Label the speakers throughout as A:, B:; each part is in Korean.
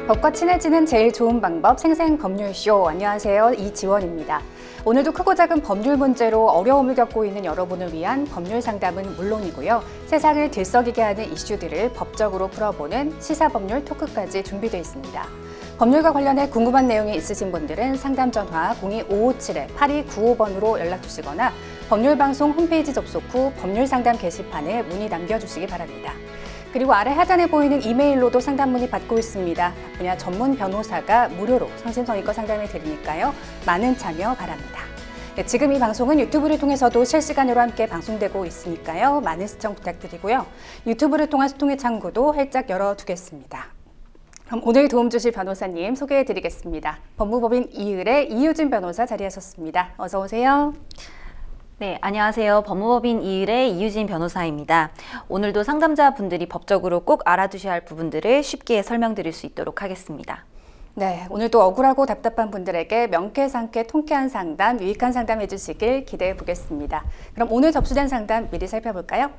A: 법과 친해지는 제일 좋은 방법 생생법률쇼. 안녕하세요, 이지원입니다. 오늘도 크고 작은 법률 문제로 어려움을 겪고 있는 여러분을 위한 법률 상담은 물론이고요, 세상을 들썩이게 하는 이슈들을 법적으로 풀어보는 시사법률 토크까지 준비되어 있습니다. 법률과 관련해 궁금한 내용이 있으신 분들은 상담 전화 02-557-8295번으로 연락 주시거나 법률방송 홈페이지 접속 후 법률상담 게시판에 문의 남겨주시기 바랍니다. 그리고 아래 하단에 보이는 이메일로도 상담 문의 받고 있습니다. 각 분야 전문 변호사가 무료로 성심성의껏 상담해 드리니까요, 많은 참여 바랍니다. 네, 지금 이 방송은 유튜브를 통해서도 실시간으로 함께 방송되고 있으니까요, 많은 시청 부탁드리고요. 유튜브를 통한 소통의 창구도 활짝 열어두겠습니다. 그럼 오늘 도움 주실 변호사님 소개해 드리겠습니다. 법무법인 이을의 이유진 변호사 자리하셨습니다. 어서 오세요.
B: 네, 안녕하세요. 법무법인 이을의 이유진 변호사입니다. 오늘도 상담자분들이 법적으로 꼭 알아두셔야 할 부분들을 쉽게 설명드릴 수 있도록 하겠습니다.
A: 네, 오늘도 억울하고 답답한 분들에게 명쾌상쾌 통쾌한 상담, 유익한 상담 해주시길 기대해 보겠습니다. 그럼 오늘 접수된 상담 미리 살펴볼까요?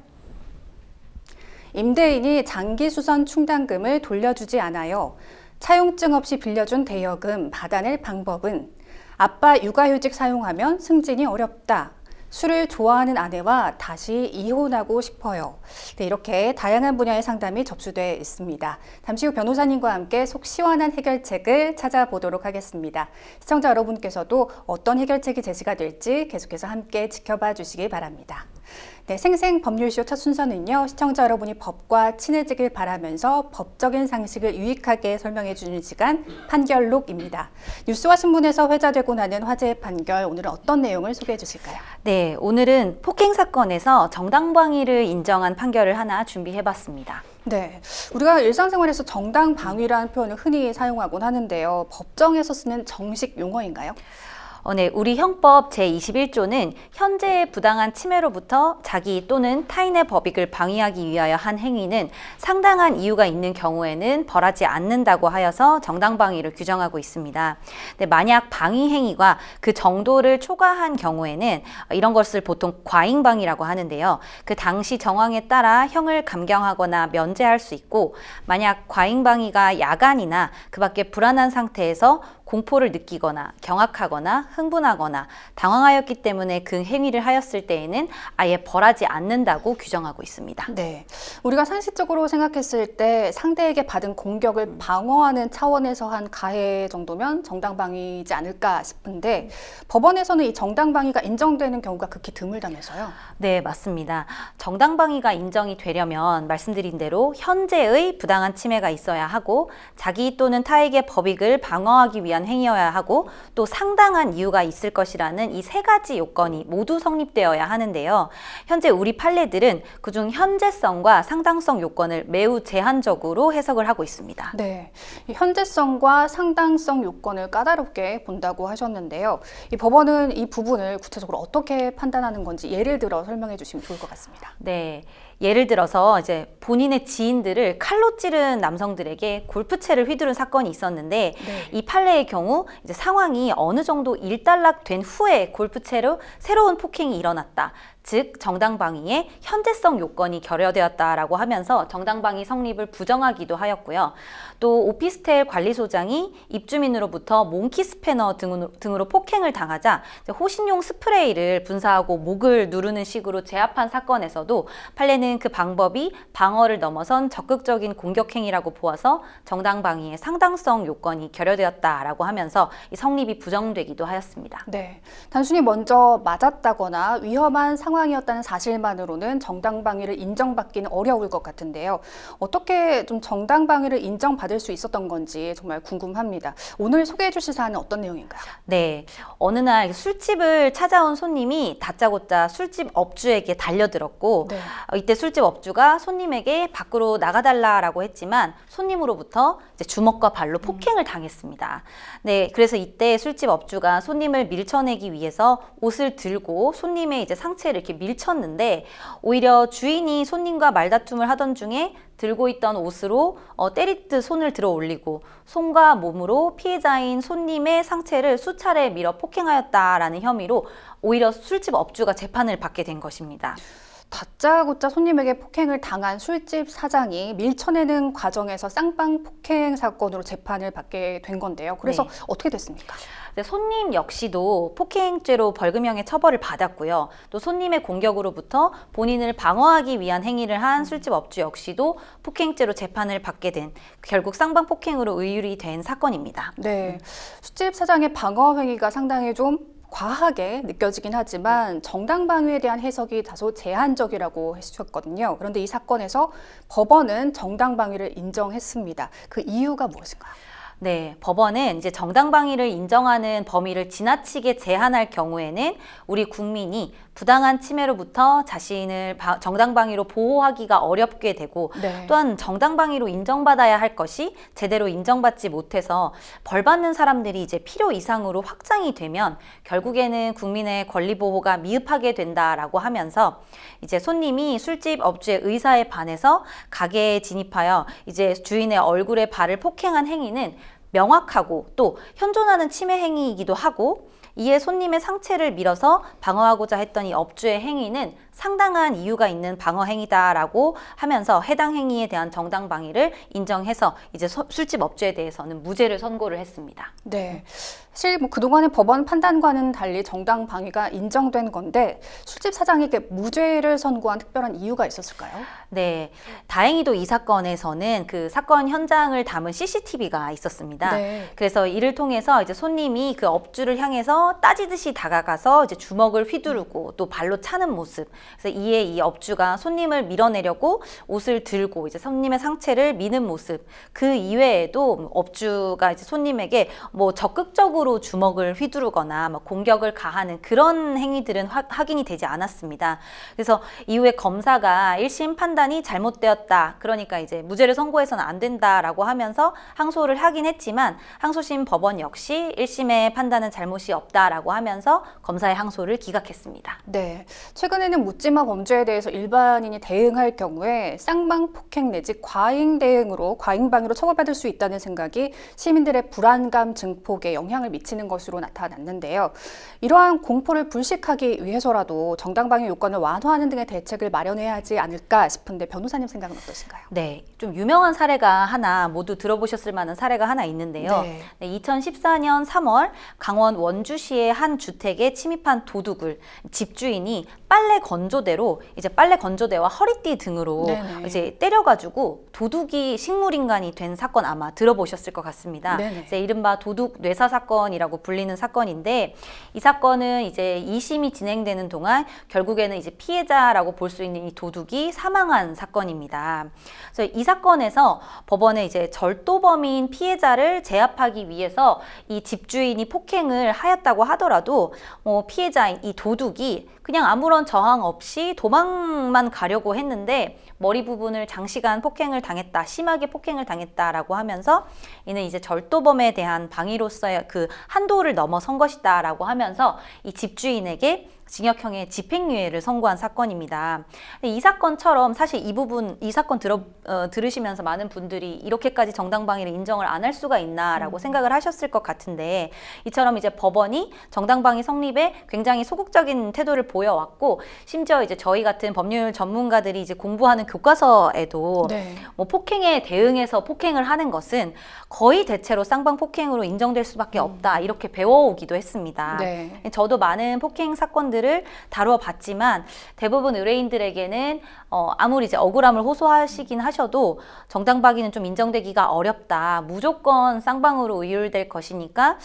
A: 임대인이 장기수선 충당금을 돌려주지 않아요. 차용증 없이 빌려준 대여금 받아낼 방법은? 아빠 육아휴직 사용하면 승진이 어렵다. 술을 좋아하는 아내와 다시 이혼하고 싶어요. 네, 이렇게 다양한 분야의 상담이 접수되어 있습니다. 잠시 후 변호사님과 함께 속 시원한 해결책을 찾아보도록 하겠습니다. 시청자 여러분께서도 어떤 해결책이 제시가 될지 계속해서 함께 지켜봐 주시기 바랍니다. 네, 생생법률쇼 첫 순서는요, 시청자 여러분이 법과 친해지길 바라면서 법적인 상식을 유익하게 설명해 주는 시간, 판결록입니다. 뉴스와 신문에서 회자되고 나는 화제의 판결, 오늘은 어떤 내용을 소개해 주실까요?
B: 네, 오늘은 폭행 사건에서 정당방위를 인정한 판결을 하나 준비해 봤습니다.
A: 네, 우리가 일상생활에서 정당방위라는 표현을 흔히 사용하곤 하는데요, 법정에서 쓰는 정식 용어인가요?
B: 네, 우리 형법 제21조는 현재의 부당한 침해로부터 자기 또는 타인의 법익을 방위하기 위하여 한 행위는 상당한 이유가 있는 경우에는 벌하지 않는다고 하여서 정당방위를 규정하고 있습니다. 네, 만약 방위 행위가 그 정도를 초과한 경우에는 이런 것을 보통 과잉방위라고 하는데요. 그 당시 정황에 따라 형을 감경하거나 면제할 수 있고, 만약 과잉방위가 야간이나 그 밖에 불안한 상태에서 공포를 느끼거나 경악하거나 흥분하거나 당황하였기 때문에 그 행위를 하였을 때에는 아예 벌하지 않는다고 규정하고 있습니다.
A: 네, 우리가 상식적으로 생각했을 때 상대에게 받은 공격을 방어하는 차원에서 한 가해 정도면 정당방위이지 않을까 싶은데, 법원에서는 이 정당방위가 인정되는 경우가 극히 드물다면서요?
B: 네, 맞습니다. 정당방위가 인정이 되려면 말씀드린 대로 현재의 부당한 침해가 있어야 하고, 자기 또는 타에게 법익을 방어하기 위한 행위여야 하고, 또 상당한 이유가 있을 것이라는 이 세 가지 요건이 모두 성립되어야 하는데요. 현재 우리 판례들은 그중 현재성과 상당성 요건을 매우 제한적으로 해석을 하고 있습니다.
A: 네, 이 현재성과 상당성 요건을 까다롭게 본다고 하셨는데요. 이 법원은 이 부분을 구체적으로 어떻게 판단하는 건지 예를 들어 설명해 주시면 좋을 것 같습니다.
B: 네. 예를 들어서 이제 본인의 지인들을 칼로 찌른 남성들에게 골프채를 휘두른 사건이 있었는데,
A: 네.
B: 이 판례의 경우 이제 상황이 어느 정도 일단락된 후에 골프채로 새로운 폭행이 일어났다. 즉 정당방위의 현재성 요건이 결여되었다라고 하면서 정당방위 성립을 부정하기도 하였고요. 또 오피스텔 관리소장이 입주민으로부터 몽키 스패너 등으로 폭행을 당하자 호신용 스프레이를 분사하고 목을 누르는 식으로 제압한 사건에서도 판례는 그 방법이 방어를 넘어선 적극적인 공격 행위라고 보아서 정당방위의 상당성 요건이 결여되었다라고 하면서 이 성립이 부정되기도 하였습니다.
A: 네, 단순히 먼저 맞았다거나 위험한 상황이었다는 사실만으로는 정당방위를 인정받기는 어려울 것 같은데요. 어떻게 좀 정당방위를 인정받을 수 있었던 건지 정말 궁금합니다. 오늘 소개해 주실 사안은 어떤 내용인가요?
B: 네, 어느 날 술집을 찾아온 손님이 다짜고짜 술집 업주에게 달려들었고,
A: 네.
B: 이때 술집 업주가 손님에게 밖으로 나가달라고 했지만 손님으로부터 이제 주먹과 발로 폭행을 당했습니다. 네, 그래서 이때 술집 업주가 손님을 밀쳐내기 위해서 옷을 들고 손님의 이제 상체를 이렇게 밀쳤는데, 오히려 주인이 손님과 말다툼을 하던 중에 들고 있던 옷으로 때리듯 손을 들어 올리고 손과 몸으로 피해자인 손님의 상체를 수차례 밀어 폭행하였다라는 혐의로 오히려 술집 업주가 재판을 받게 된 것입니다.
A: 다짜고짜 손님에게 폭행을 당한 술집 사장이 밀쳐내는 과정에서 쌍방 폭행 사건으로 재판을 받게 된 건데요. 그래서
B: 네.
A: 어떻게 됐습니까?
B: 손님 역시도 폭행죄로 벌금형의 처벌을 받았고요. 또 손님의 공격으로부터 본인을 방어하기 위한 행위를 한 술집 업주 역시도 폭행죄로 재판을 받게 된 결국 쌍방 폭행으로 의율이 된 사건입니다.
A: 네, 술집 사장의 방어 행위가 상당히 좀 과하게 느껴지긴 하지만 정당방위에 대한 해석이 다소 제한적이라고 해주셨거든요. 그런데 이 사건에서 법원은 정당방위를 인정했습니다. 그 이유가 무엇인가요?
B: 네, 법원은 이제 정당방위를 인정하는 범위를 지나치게 제한할 경우에는 우리 국민이 부당한 침해로부터 자신을 정당방위로 보호하기가 어렵게 되고
A: 네.
B: 또한 정당방위로 인정받아야 할 것이 제대로 인정받지 못해서 벌 받는 사람들이 이제 필요 이상으로 확장이 되면 결국에는 국민의 권리 보호가 미흡하게 된다라고 하면서 이제 손님이 술집 업주의 의사에 반해서 가게에 진입하여 이제 주인의 얼굴에 발을 폭행한 행위는 명확하고 또 현존하는 침해 행위이기도 하고 이에 손님의 상체를 밀어서 방어하고자 했던 이 업주의 행위는 상당한 이유가 있는 방어 행위다라고 하면서 해당 행위에 대한 정당방위를 인정해서 이제 술집 업주에 대해서는 무죄를 선고를 했습니다.
A: 네, 사실 뭐 그동안의 법원 판단과는 달리 정당방위가 인정된 건데 술집 사장에게 무죄를 선고한 특별한 이유가 있었을까요?
B: 네, 다행히도 이 사건에서는 그 사건 현장을 담은 CCTV가 있었습니다.
A: 네.
B: 그래서 이를 통해서 이제 손님이 그 업주를 향해서 따지듯이 다가가서 이제 주먹을 휘두르고 또 발로 차는 모습. 그래서 이에 이 업주가 손님을 밀어내려고 옷을 들고 이제 손님의 상체를 미는 모습. 그 이외에도 업주가 이제 손님에게 뭐 적극적으로 주먹을 휘두르거나 뭐 공격을 가하는 그런 행위들은 확인이 되지 않았습니다. 그래서 이후에 검사가 1심 판단이 잘못되었다. 그러니까 이제 무죄를 선고해서는 안 된다라고 하면서 항소를 하긴 했지만 항소심 법원 역시 1심의 판단은 잘못이 없다라고 하면서 검사의 항소를 기각했습니다.
A: 네, 최근에는 묻지마 범죄에 대해서 일반인이 대응할 경우에 쌍방 폭행 내지 과잉 대응으로 과잉방위로 처벌받을 수 있다는 생각이 시민들의 불안감 증폭에 영향을 미치는 것으로 나타났는데요. 이러한 공포를 불식하기 위해서라도 정당방위 요건을 완화하는 등의 대책을 마련해야 하지 않을까 싶은데 변호사님 생각은 어떠신가요?
B: 네, 좀 유명한 사례가 하나 모두 들어보셨을 만한 사례가 하나 있는데요.
A: 네.
B: 2014년 3월 강원 원주시의 한 주택에 침입한 도둑을 집주인이 빨래 건조대로 이제 빨래 건조대와 허리띠 등으로
A: 네네.
B: 이제 때려가지고 도둑이 식물인간이 된 사건 아마 들어보셨을 것 같습니다.
A: 네네.
B: 이제 이른바 도둑 뇌사 사건이라고 불리는 사건인데 이 사건은 이제 2심이 진행되는 동안 결국에는 이제 피해자라고 볼 수 있는 이 도둑이 사망한 사건입니다. 그래서 이 사건에서 법원에 이제 절도범인 피해자를 제압하기 위해서 이 집주인이 폭행을 하였다고 하더라도 피해자인 이 도둑이 그냥 아무런 저항 없이 도망만 가려고 했는데 머리 부분을 장시간 폭행을 당했다, 심하게 폭행을 당했다라고 하면서 이는 이제 절도범에 대한 방위로서의 그 한도를 넘어선 것이다라고 하면서 이 집주인에게 징역형의 집행유예를 선고한 사건입니다. 이 사건처럼 사실 이 사건 들으시면서 많은 분들이 이렇게까지 정당방위를 인정을 안 할 수가 있나라고 생각을 하셨을 것 같은데 이처럼 이제 법원이 정당방위 성립에 굉장히 소극적인 태도를 보여왔고 심지어 이제 저희 같은 법률 전문가들이 이제 공부하는 교과서에도
A: 네.
B: 뭐 폭행에 대응해서 폭행을 하는 것은 거의 대체로 쌍방 폭행으로 인정될 수밖에 없다 이렇게 배워오기도 했습니다.
A: 네.
B: 저도 많은 폭행 사건들을 다뤄봤지만 대부분 의뢰인들에게는 아무리 이제 억울함을 호소하시긴 하셔도 정당방위는 좀 인정되기가 어렵다. 무조건 쌍방으로 의율될 것이니까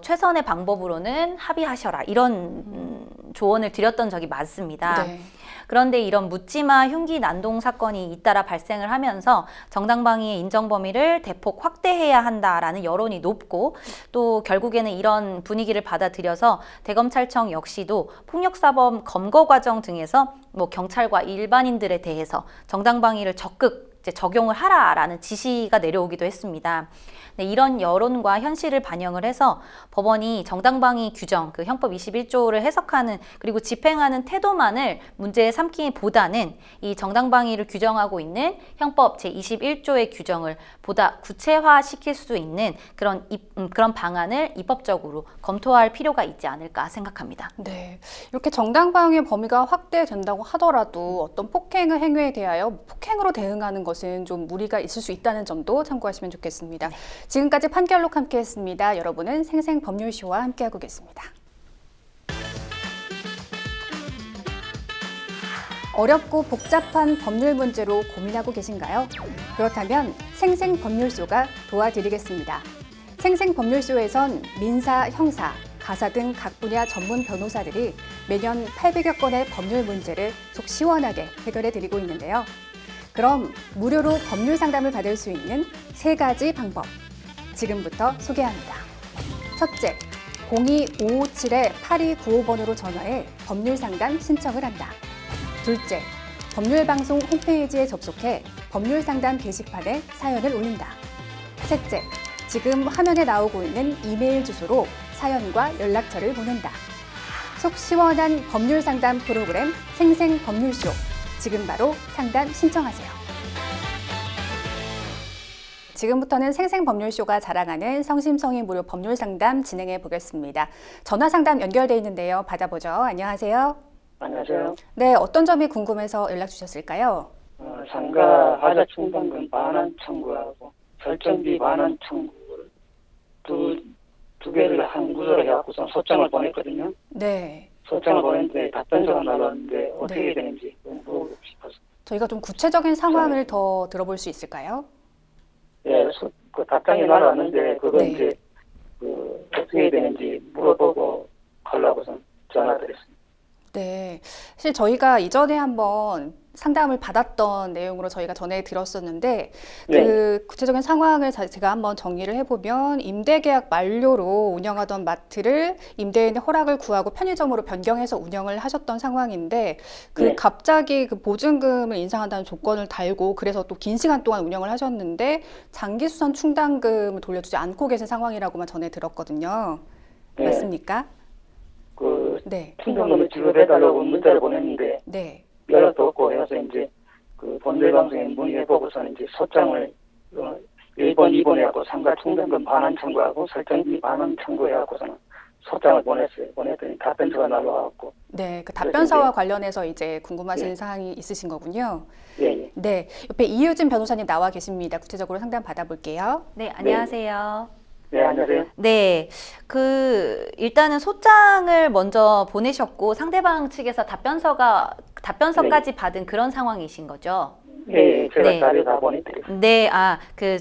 B: 최선의 방법으로는 합의하셔라. 이런 조언을 드렸던 적이 많습니다.
A: 네.
B: 그런데 이런 묻지마 흉기 난동 사건이 잇따라 발생을 하면서 정당방위의 인정 범위를 대폭 확대해야 한다라는 여론이 높고 또 결국에는 이런 분위기를 받아들여서 대검찰청 역시도 폭력사범 검거 과정 등에서 뭐 경찰과 일반인들에 대해서 정당방위를 적극 이제 적용을 하라라는 지시가 내려오기도 했습니다. 네, 이런 여론과 현실을 반영을 해서 법원이 정당방위 규정, 그 형법 21조를 해석하는 그리고 집행하는 태도만을 문제에 삼기보다는 이 정당방위를 규정하고 있는 형법 제21조의 규정을 보다 구체화시킬 수 있는 그런 방안을 입법적으로 검토할 필요가 있지 않을까 생각합니다.
A: 네, 이렇게 정당방위 범위가 확대된다고 하더라도 어떤 폭행 행위에 대하여 폭행으로 대응하는 것은 좀 무리가 있을 수 있다는 점도 참고하시면 좋겠습니다.
B: 네.
A: 지금까지 판결록 함께했습니다. 여러분은 생생법률쇼와 함께하고 계십니다. 어렵고 복잡한 법률 문제로 고민하고 계신가요? 그렇다면 생생법률쇼가 도와드리겠습니다. 생생법률쇼에선 민사, 형사, 가사 등 각 분야 전문 변호사들이 매년 800여 건의 법률 문제를 속 시원하게 해결해 드리고 있는데요. 그럼 무료로 법률 상담을 받을 수 있는 3가지 방법, 지금부터 소개합니다. 첫째, 02-557-8295번으로 전화해 법률 상담 신청을 한다. 둘째, 법률방송 홈페이지에 접속해 법률 상담 게시판에 사연을 올린다. 셋째, 지금 화면에 나오고 있는 이메일 주소로 사연과 연락처를 보낸다. 속 시원한 법률 상담 프로그램 생생법률쇼. 지금 바로 상담 신청하세요. 지금부터는 생생법률쇼가 자랑하는 성심성의 무료 법률 상담 진행해 보겠습니다. 전화 상담 연결돼 있는데요. 받아보죠. 안녕하세요.
C: 안녕하세요.
A: 네, 어떤 점이 궁금해서 연락 주셨을까요?
C: 상가 하자 충당금 반환 청구하고 설정비 반환 청구를 두 개를 한 구조로 해갖고서 소장을 보냈거든요.
A: 네.
C: 소장을 보냈는데 답변서가 날라왔는데 어떻게 되는지 물어보고 싶어서.
A: 저희가 좀 구체적인 상황을 더 들어볼 수 있을까요?
C: 예, 그 답장이 날라왔는데 그건
A: 네.
C: 이제 어떻게 되는지 물어보고 하려고서 전화드렸습니다.
A: 네, 사실 저희가 이전에 한번 상담을 받았던 내용으로 저희가 전해 들었었는데 그 구체적인 상황을 제가 한번 정리를 해보면 임대계약 만료로 운영하던 마트를 임대인의 허락을 구하고 편의점으로 변경해서 운영을 하셨던 상황인데
C: 네.
A: 갑자기 그 보증금을 인상한다는 조건을 달고 그래서 또 긴 시간 동안 운영을 하셨는데 장기수선 충당금을 돌려주지 않고 계신 상황이라고만 전해 들었거든요.
C: 네.
A: 맞습니까?
C: 네. 충당금을 지급해달라고 문자를 보냈는데
A: 네.
C: 연락도 없고 해서 이제 그 본대방송에 문의해보고서는 이제 소장을 1번, 2번 해갖고 상가 충당금 반환 청구하고 설정비 반환 청구해갖고서는 소장을 보냈어요. 보냈더니 답변서가 날라와갖고.
A: 네, 그 답변서와 관련해서 이제 궁금하신 사항이 있으신 거군요.
C: 예.
A: 네, 옆에 이유진 변호사님 나와 계십니다. 구체적으로 상담 받아볼게요.
B: 네, 안녕하세요.
C: 네, 안녕하세요.
B: 네, 일단은 소장을 먼저 보내셨고 상대방 측에서 답변서까지 받은 그런 상황이신 거죠?
C: 예, 제가
B: 네.
C: 자료 다 보내드렸어요.
B: 네,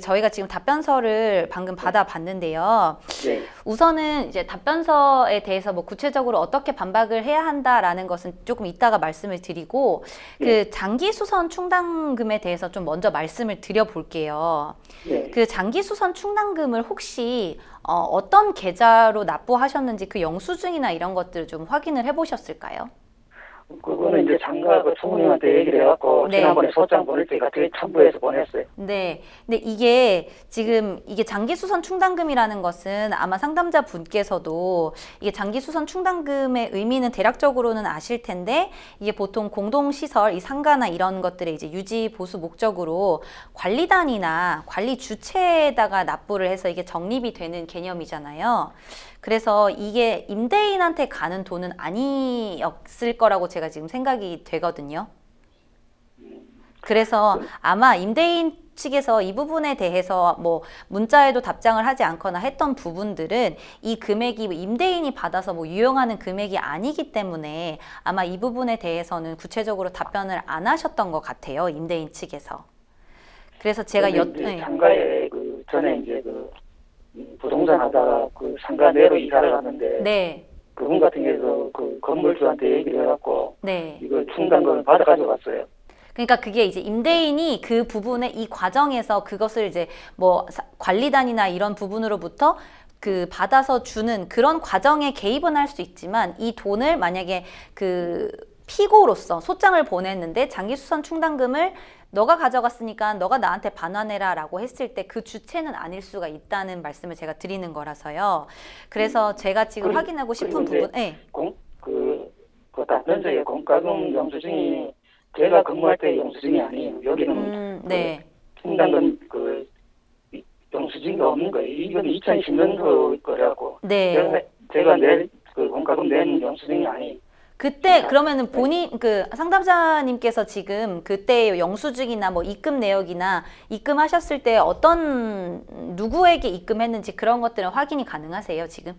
B: 저희가 지금 답변서를 방금 받아봤는데요.
C: 네.
B: 우선은 이제 답변서에 대해서 뭐 구체적으로 어떻게 반박을 해야 한다라는 것은 조금 이따가 말씀을 드리고 그 장기 수선 충당금에 대해서 좀 먼저 말씀을 드려볼게요.
C: 네.
B: 그 장기 수선 충당금을 혹시 어떤 계좌로 납부하셨는지 그 영수증이나 이런 것들을 좀 확인을 해보셨을까요?
C: 그거는 이제 장가 그 총무님한테 얘기를 해갖고
B: 네.
C: 지난번에 소장 보낼 때 같이 첨부해서 보냈어요.
B: 네. 근데 이게 장기수선 충당금이라는 것은 아마 상담자 분께서도 이게 장기수선 충당금의 의미는 대략적으로는 아실 텐데 이게 보통 공동시설, 이 상가나 이런 것들의 이제 유지 보수 목적으로 관리단이나 관리 주체에다가 납부를 해서 이게 적립이 되는 개념이잖아요. 그래서 이게 임대인한테 가는 돈은 아니었을 거라고 제가 지금 생각이 되거든요. 그래서 아마 임대인 측에서 이 부분에 대해서 뭐 문자에도 답장을 하지 않거나 했던 부분들은 이 금액이 임대인이 받아서 뭐 유용하는 금액이 아니기 때문에 아마 이 부분에 대해서는 구체적으로 답변을 안 하셨던 것 같아요. 임대인 측에서. 그래서 제가
C: 상가에 그 전에 이제 그 부동산 하다가 그 상가 내로 이사를 갔는데
B: 네.
C: 그분 같은 경우도 그 건물주한테 얘기를 해갖고
B: 네.
C: 이거 충당금을 받아 가져갔어요.
B: 그러니까 그게 이제 임대인이 그 부분에 이 과정에서 그것을 이제 뭐 관리단이나 이런 부분으로부터 그 받아서 주는 그런 과정에 개입은 할 수 있지만 이 돈을 만약에 그 피고로서 소장을 보냈는데 장기수선 충당금을 너가 가져갔으니까 너가 나한테 반환해라 라고 했을 때 그 주체는 아닐 수가 있다는 말씀을 제가 드리는 거라서요. 그래서 제가 지금 확인하고 싶은 부분, 네.
C: 그 답변서에 공과금 영수증이 제가 근무할 때 영수증이 아니에요. 여기는
B: 네.
C: 충당금 영수증이 없는 거예요. 이건 2010년도 거라고.
B: 네.
C: 제가 그 공과금 낸 영수증이 아니에요.
B: 그때 그러면은 본인 그 상담자님께서 지금 그때 영수증이나 뭐 입금 내역이나 입금하셨을 때 어떤 누구에게 입금했는지 그런 것들은 확인이 가능하세요, 지금?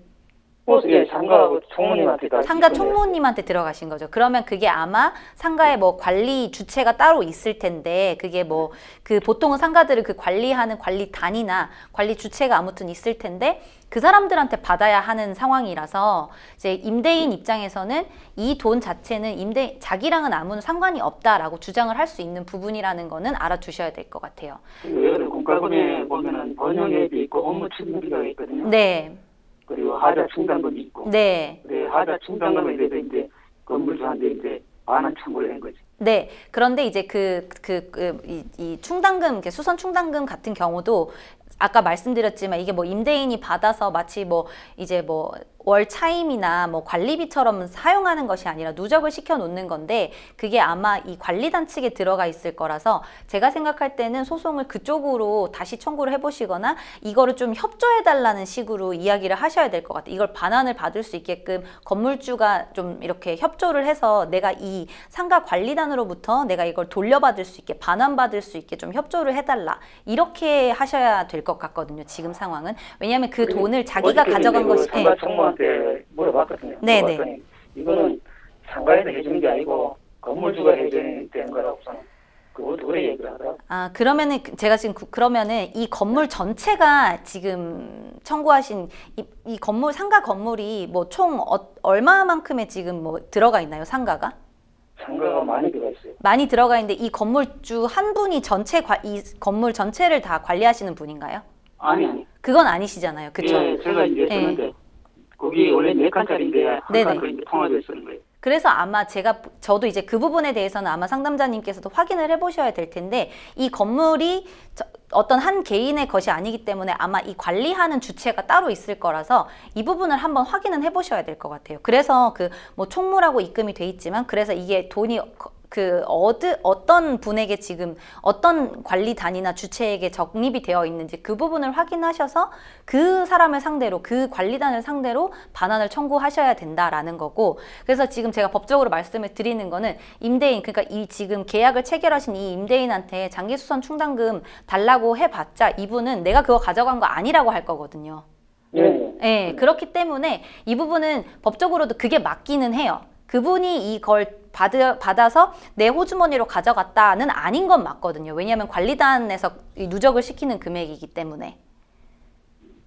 C: 예, 상가 총무님한테 다
B: 상가
C: 입금했어요.
B: 총무님한테 들어가신 거죠. 그러면 그게 아마 상가에 뭐 관리 주체가 따로 있을 텐데 그게 뭐 그 보통은 상가들을 그 관리하는 관리단이나 관리 주체가 아무튼 있을 텐데 그 사람들한테 받아야 하는 상황이라서 이제 임대인 입장에서는 이 돈 자체는 자기랑은 아무 상관이 없다라고 주장을 할 수 있는 부분이라는 거는 알아두셔야 될 것 같아요.
C: 예를 공과금에 보면은 번영액이 있고 업무 추진비가 있거든요.
B: 네.
C: 그리고 하자 충당금이 있고.
B: 네.
C: 네, 하자 충당금에 대해서 이제 건물주한테 이제 반환 청구를 한 거지.
B: 네. 그런데 이제 이 충당금, 수선 충당금 같은 경우도 아까 말씀드렸지만 이게 뭐 임대인이 받아서 마치 뭐 이제 뭐 월 차임이나 뭐 관리비처럼 사용하는 것이 아니라 누적을 시켜 놓는 건데 그게 아마 이 관리단 측에 들어가 있을 거라서 제가 생각할 때는 소송을 그쪽으로 다시 청구를 해보시거나 이거를 좀 협조해 달라는 식으로 이야기를 하셔야 될 것 같아요. 이걸 반환을 받을 수 있게끔 건물주가 좀 이렇게 협조를 해서 내가 이 상가 관리단으로부터 내가 이걸 돌려받을 수 있게 반환받을 수 있게 좀 협조를 해달라 이렇게 하셔야 될 것 같거든요. 지금 상황은. 왜냐하면 그 돈을 자기가 가져간 것이
C: 상가 총무한테 물어봤거든요.
B: 네네.
C: 물어봤더니 이거는 상가에서 해준 게 아니고 건물주가 해준 되는 거라고서는 그거 둘이 얘기를 하더라고요.
B: 아, 그러면은 제가 지금 그러면은 이 건물 전체가 지금 청구하신 이 건물 상가 건물이 뭐 총 얼마만큼의 지금 뭐 들어가 있나요, 상가가?
C: 상가가 많이 들어가 있어요.
B: 많이 들어가 있는데 이 건물주 한 분이 이 건물 전체를 다 관리하시는 분인가요?
C: 아니.
B: 그건 아니시잖아요. 그렇죠?
C: 예, 제가 이제 했는데 거기 원래 4칸짜리인데 한 칸으로 이제 통합해 쓰는 거예요.
B: 그래서 아마 저도 이제 그 부분에 대해서는 아마 상담자님께서도 확인을 해보셔야 될 텐데 이 건물이 어떤 한 개인의 것이 아니기 때문에 아마 이 관리하는 주체가 따로 있을 거라서 이 부분을 한번 확인은 해보셔야 될 것 같아요. 그래서 그 뭐 총무라고 입금이 돼 있지만 그래서 이게 돈이 어떤 분에게 지금 어떤 관리단이나 주체에게 적립이 되어 있는지 그 부분을 확인하셔서 그 사람을 상대로 그 관리단을 상대로 반환을 청구하셔야 된다라는 거고 그래서 지금 제가 법적으로 말씀을 드리는 거는 임대인 그러니까 이 지금 계약을 체결하신 이 임대인한테 장기수선 충당금 달라고 해봤자 이분은 내가 그거 가져간 거 아니라고 할 거거든요. 네, 그렇기 때문에 이 부분은 법적으로도 그게 맞기는 해요. 그분이 이걸 받아서 내 호주머니로 가져갔다는 아닌 건 맞거든요. 왜냐하면 관리단에서 누적을 시키는 금액이기 때문에.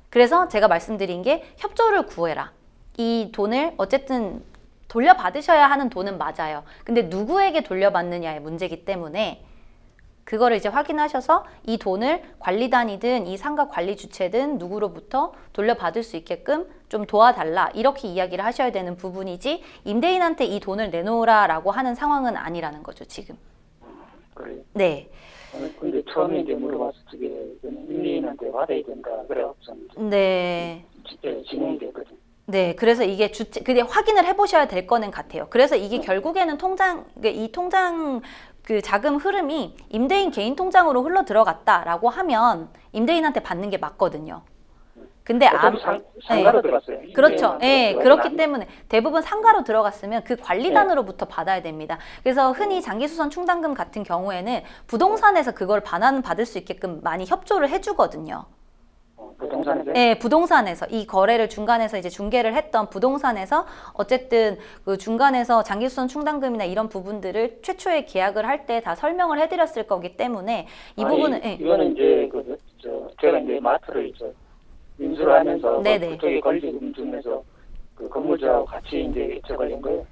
B: 그래서 제가 말씀드린 게 협조를 구해라. 이 돈을 어쨌든 돌려받으셔야 하는 돈은 맞아요. 근데 누구에게 돌려받느냐의 문제이기 때문에 그거를 이제 확인하셔서 이 돈을 관리단이든 이 상가 관리 주체든 누구로부터 돌려받을 수 있게끔 좀 도와달라 이렇게 이야기를 하셔야 되는 부분이지 임대인한테 이 돈을 내놓으라라고 하는 상황은 아니라는 거죠 지금.
C: 그래요?
B: 네.
C: 근데 처음에 이제 물어봤을 때 임대인한테 받아야 된다 그래서
B: 네.
C: 진행이 됐거든요.
B: 네, 그래서 이게 근데 확인을 해보셔야 될 거는 같아요. 그래서 이게 결국에는 이 통장 그 자금 흐름이 임대인 개인 통장으로 흘러 들어갔다라고 하면 임대인한테 받는 게 맞거든요. 근데
C: 상가로 들어갔어요.
B: 그렇죠. 예, 그렇기 때문에 대부분 상가로 들어갔으면 그 관리단으로부터 받아야 됩니다. 그래서 흔히 장기수선 충당금 같은 경우에는 부동산에서 그걸 반환 받을 수 있게끔 많이 협조를 해주거든요.
C: 부동산에서?
B: 네, 부동산에서 이 거래를 중간에서 이제 중개를 했던 부동산에서 어쨌든 그 중간에서 장기수선 충당금이나 이런 부분들을 최초에 계약을 할 때 다 설명을 해드렸을 거기 때문에 이 부분은
C: 이거는 이제 제가 이제 마트를 이제 인수를 하면서 그쪽에 권리금 주면서 그 건물주하고 같이 이제 걸린 거예요.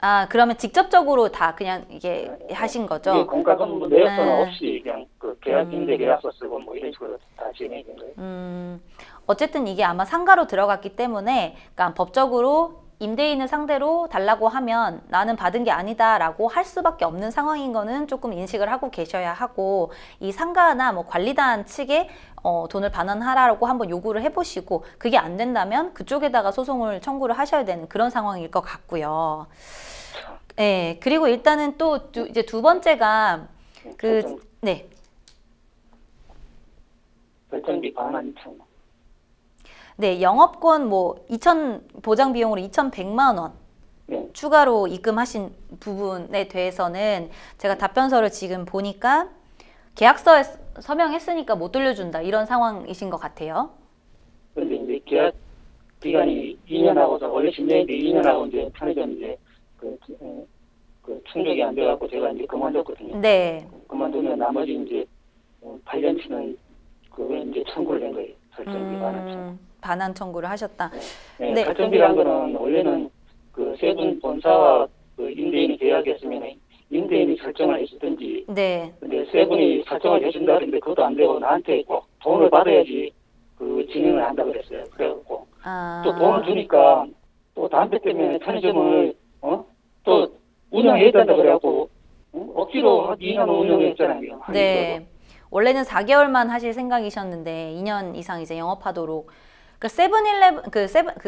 B: 아, 그러면 직접적으로 다 그냥 이게 하신 거죠?
C: 공과금 내역서는 없이 그냥 그 계약 임대 계약서 쓰고 뭐 이런 식으로 다 진행이 된 거예요.
B: 어쨌든 이게 아마 상가로 들어갔기 때문에 그러니까 법적으로 임대인을 상대로 달라고 하면 나는 받은 게 아니다라고 할 수밖에 없는 상황인 거는 조금 인식을 하고 계셔야 하고, 이 상가나 뭐 관리단 측에 돈을 반환하라고 한번 요구를 해보시고, 그게 안 된다면 그쪽에다가 소송을 청구를 하셔야 되는 그런 상황일 것 같고요. 네, 그리고 일단은 또 이제 두 번째가 네.
C: 설정비 반환 청구.
B: 네, 영업권 뭐 보장 비용으로 2,100만 원
C: 네.
B: 추가로 입금하신 부분에 대해서는 제가 답변서를 지금 보니까 계약서에 서명했으니까 못 돌려준다, 이런 상황이신 것 같아요.
C: 그런데 이제 계약 기간이 2년하고서 원래 10년인데 2년하고 이제 편의점 이제 그 충족이 안 돼갖고 제가 이제 그만뒀거든요.
B: 네.
C: 그만두면 나머지 이제 8년치는 그거 이제 청구를 한 거예요. 설정비 반환 청구.
B: 반환 청구를 하셨다.
C: 네,
B: 네.
C: 설정비란 거는 원래는 그 세분 본사와 그 임대인이 계약했으면 임대인이 설정을 해주든지,
B: 네.
C: 근데 세분이 설정을 해준다는데 그것도 안 되고 나한테 꼭 돈을 받아야지 그 진행을 한다 그랬어요. 그래갖고 또 돈을 주니까 또 담배 때문에 편의점을 또 운영해야 된다 그래갖고 억지로 2년 운영했잖아요.
B: 네. 원래는 4개월만 하실 생각이셨는데 2년 이상 이제 영업하도록. 그